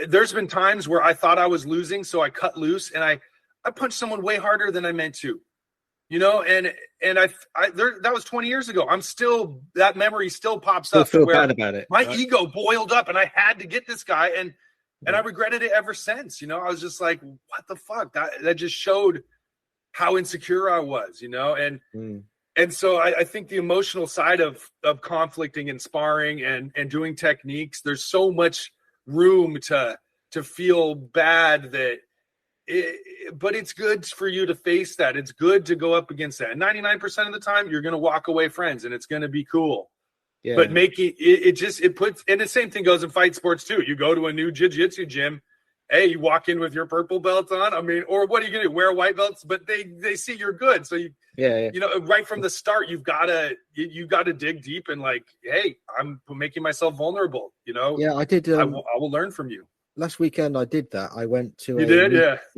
There's been times where I thought I was losing, so I cut loose and I punched someone way harder than I meant to. That was 20 years ago. That memory still pops up. Feel bad about it. My ego boiled up, and I had to get this guy, and I regretted it ever since. I was just like, what the fuck? That just showed how insecure I was. And so I think the emotional side of conflicting and sparring and doing techniques, there's so much room to feel bad but it's good for you to face that. It's good to go up against that. And 99% of the time, you're going to walk away friends, and it's going to be cool. Yeah. But it puts, and the same thing goes in fight sports too. You go to a new jiu-jitsu gym. Hey, you walk in with your purple belt on. I mean, or what are you going to do? Wear white belts? But they see you're good. So right from the start, you got to dig deep and hey, I'm making myself vulnerable. Yeah, I did. I will learn from you. Last weekend I did that. I went to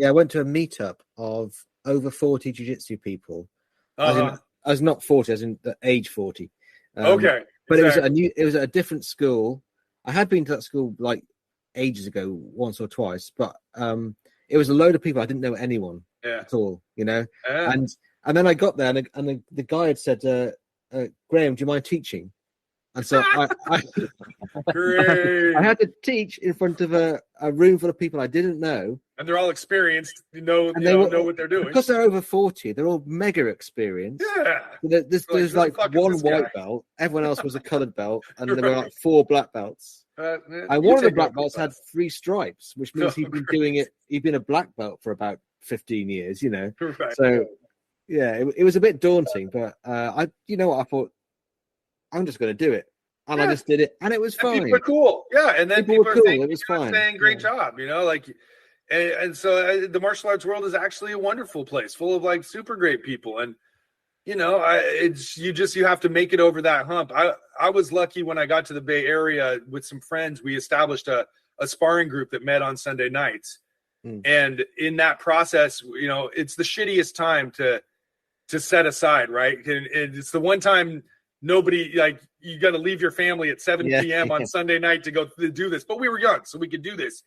I went to a meetup of over 40 jiu-jitsu people. As not 40, as in the age 40. Okay. But exactly. It was at a different school. I had been to that school ages ago, once or twice, but it was a load of people. I didn't know anyone at all, Yeah. And then I got there and the guy had said, Graham, do you mind teaching? And so I had to teach in front of a room full of people I didn't know. And they're all experienced, know what they're doing. Because they're over 40, they're all mega experienced. Yeah. There's one white belt, everyone else was a coloured belt, and there were 4 black belts. And one of the black belts had 3 stripes, which means he'd been doing it. He'd been a black belt for about 15 years, Right. So, yeah, it was a bit daunting, but I thought, I'm just going to do it. And I just did it, and it was fine. People are cool. Yeah, and then people were are cool. saying, it was fine. Great job, and so the martial arts world is actually a wonderful place full of super great people. And, you have to make it over that hump. I was lucky when I got to the Bay Area with some friends. We established a sparring group that met on Sunday nights. And in that process, it's the shittiest time to set aside, right? And it's the one time nobody, you got to leave your family at 7 p.m. on Sunday night to go do this. But we were young, so we could do this.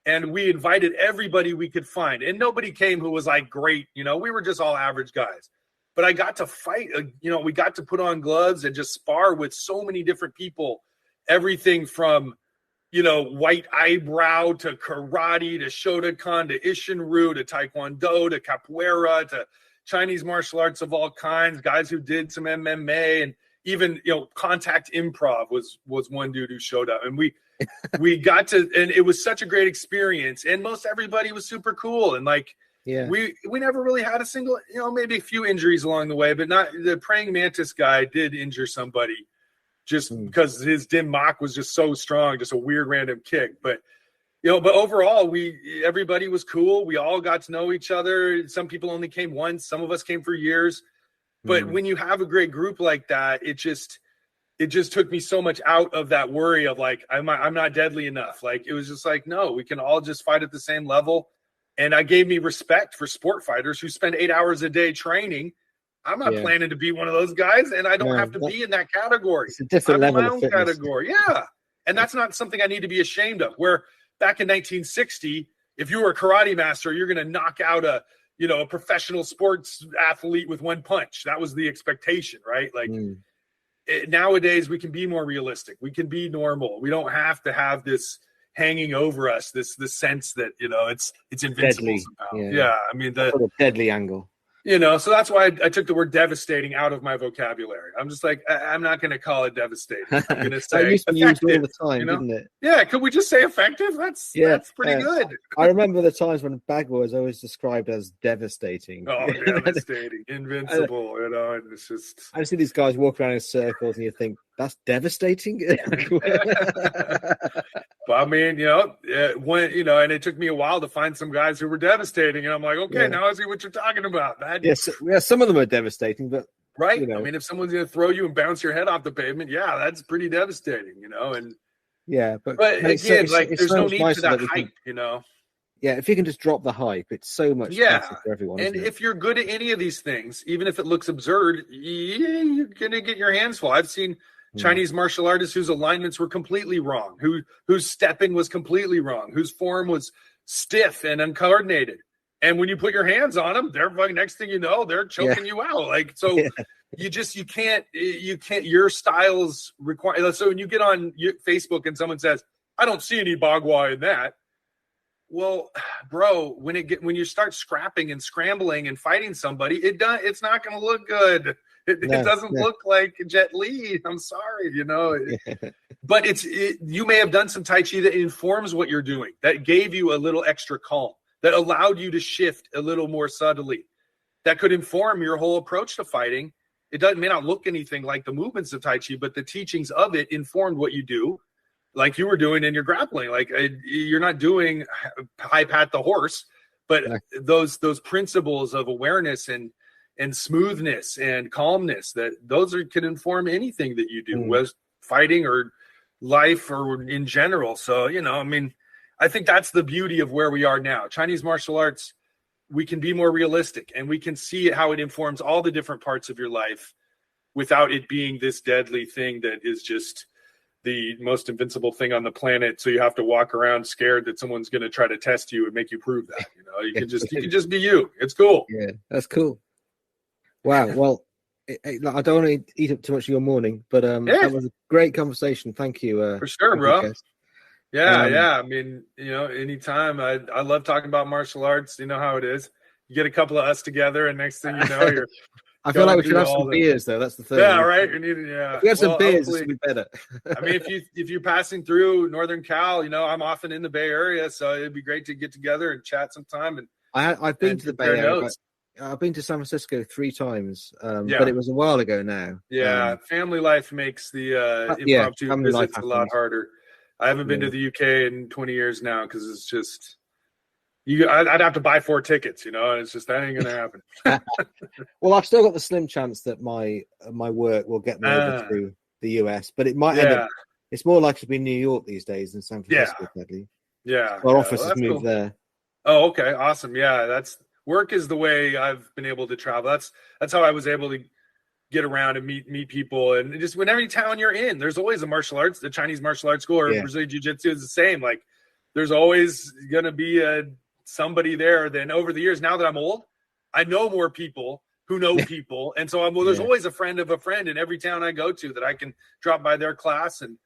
And we invited everybody we could find. And nobody came who was great. We were just all average guys. But I got to fight. We got to put on gloves and just spar with so many different people. Everything from, white eyebrow to karate to Shotokan to Ishinryu to Taekwondo to Capoeira to Chinese martial arts of all kinds, guys who did some MMA, and even, contact improv was one dude who showed up. And we got to, and it was such a great experience. And most everybody was super cool. And we never really had a single, maybe a few injuries along the way, but not the praying mantis guy did injure somebody just because his dim mak was just so strong, just a weird random kick. But overall, everybody was cool. We all got to know each other. Some people only came once. Some of us came for years. But when you have a great group like that, it just took me so much out of that worry of I'm not deadly enough. It was just no, we can all just fight at the same level. And I gave me respect for sport fighters who spend 8 hours a day training. I'm not planning to be one of those guys, and I don't have to be in that category. It's a different level of fitness. Category. Yeah. And that's not something I need to be ashamed of. Where back in 1960, if you were a karate master, you're going to knock out a professional sports athlete with one punch. That was the expectation, right? Nowadays we can be more realistic. We can be normal. We don't have to have this hanging over us, this sense that, it's invincible deadly. Somehow. Yeah. I mean, the deadly angle. So that's why I took the word devastating out of my vocabulary. I'm just I'm not going to call it devastating. I'm going to say used to be used all the time, didn't it? Yeah. Could we just say effective? That's pretty good. I remember the times when Bagwell was always described as devastating. Oh, devastating, invincible. And it's just. I see these guys walk around in circles, and you think that's devastating. But I mean, when and it took me a while to find some guys who were devastating, and I'm like, okay, now I see what you're talking about, man. Yes, some of them are devastating, but right. I mean, if someone's going to throw you and bounce your head off the pavement, that's pretty devastating, and but again, there's no need for that hype, Yeah, if you can just drop the hype, it's so much better for everyone. And if you're good at any of these things, even if it looks absurd, you're going to get your hands full. I've seen Chinese martial artists whose alignments were completely wrong, whose stepping was completely wrong, whose form was stiff and uncoordinated. And when you put your hands on them, they're next thing you know, they're choking you out. You can't, your styles require. So when you get on Facebook and someone says, I don't see any Bagua in that. Well, bro, when you start scrapping and scrambling and fighting somebody, it's not going to look good. It doesn't look like Jet Li. I'm sorry, But you may have done some Tai Chi that informs what you're doing, that gave you a little extra calm, that allowed you to shift a little more subtly, that could inform your whole approach to fighting. It may not look anything like the movements of Tai Chi, but the teachings of it informed what you do, like you were doing in your grappling. You're not doing high pat the horse, but those principles of awareness and smoothness and calmness, can inform anything that you do, whether fighting or life or in general. So, I think that's the beauty of where we are now. Chinese martial arts, we can be more realistic, and we can see how it informs all the different parts of your life without it being this deadly thing that is just the most invincible thing on the planet. So you have to walk around scared that someone's going to try to test you and make you prove that. You can just be you. It's cool. Yeah, that's cool. Wow. Well, I don't want to eat up too much of your morning, but that was a great conversation. Thank you. For sure, bro. Yeah. I mean, anytime. I love talking about martial arts. You know how it is. You get a couple of us together, and next thing you know, you're. I feel like we should have some beers, though. That's the thing. Yeah, right. If we have some beers, it's be better. I mean, if you're passing through Northern Cal, I'm often in the Bay Area, so it'd be great to get together and chat sometime. And I've been to the Bay Area. I've been to San Francisco 3 times, but it was a while ago now. Yeah, family life makes the impromptu visits a lot harder. I haven't been to the UK in 20 years now because it's just I'd have to buy 4 tickets, and it's just that ain't gonna happen. Well, I've still got the slim chance that my work will get me over to the US, but it might end up. It's more likely to be New York these days than San Francisco, sadly. Yeah, our office has moved there. Oh, okay, awesome. Yeah, work is the way I've been able to travel. That's how I was able to get around and meet people. And just when every town you're in, there's always the Chinese martial arts school or Brazilian Jiu-Jitsu is the same. There's always going to be somebody there. Then over the years, now that I'm old, I know more people who know people. And so there's always a friend of a friend in every town I go to that I can drop by their class and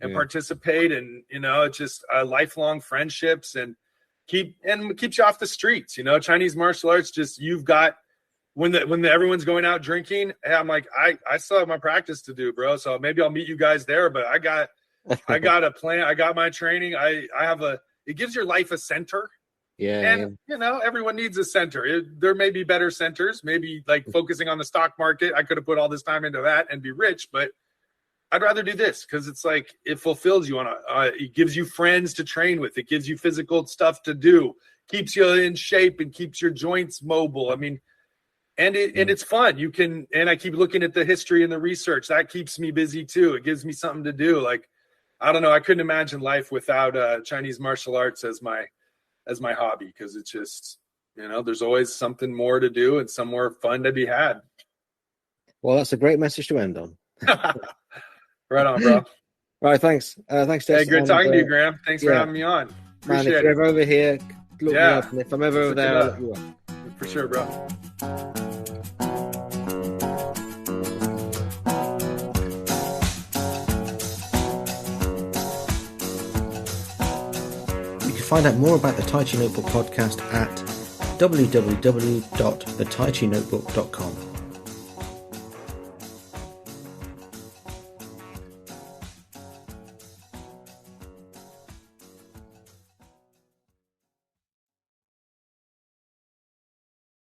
and participate. And, it's just lifelong friendships and keeps you off the streets. Chinese martial arts, just, you've got, when everyone's going out drinking, I'm like, I still have my practice to do, bro. So maybe I'll meet you guys there, but I got a plan. I got my training. It gives your life a center. Yeah. And, everyone needs a center. There may be better centers, maybe like focusing on the stock market. I could have put all this time into that and be rich, but I'd rather do this because it's like it fulfills you it gives you friends to train with. It gives you physical stuff to do, keeps you in shape and keeps your joints mobile. I mean, and it's fun. And I keep looking at the history and the research. That keeps me busy too. It gives me something to do. Like, I don't know. I couldn't imagine life without Chinese martial arts as my hobby, because it's just, there's always something more to do and some more fun to be had. Well, that's a great message to end on. Right on, bro. All right, thanks. Thanks, Jess. Hey, good talking to you, Graham. Thanks for having me on. Appreciate if you're ever over here, look me up. And if I'm ever over there, I'll look you up. For sure, bro. Find out more about the Tai Chi Notebook podcast at www.thetaichinotebook.com.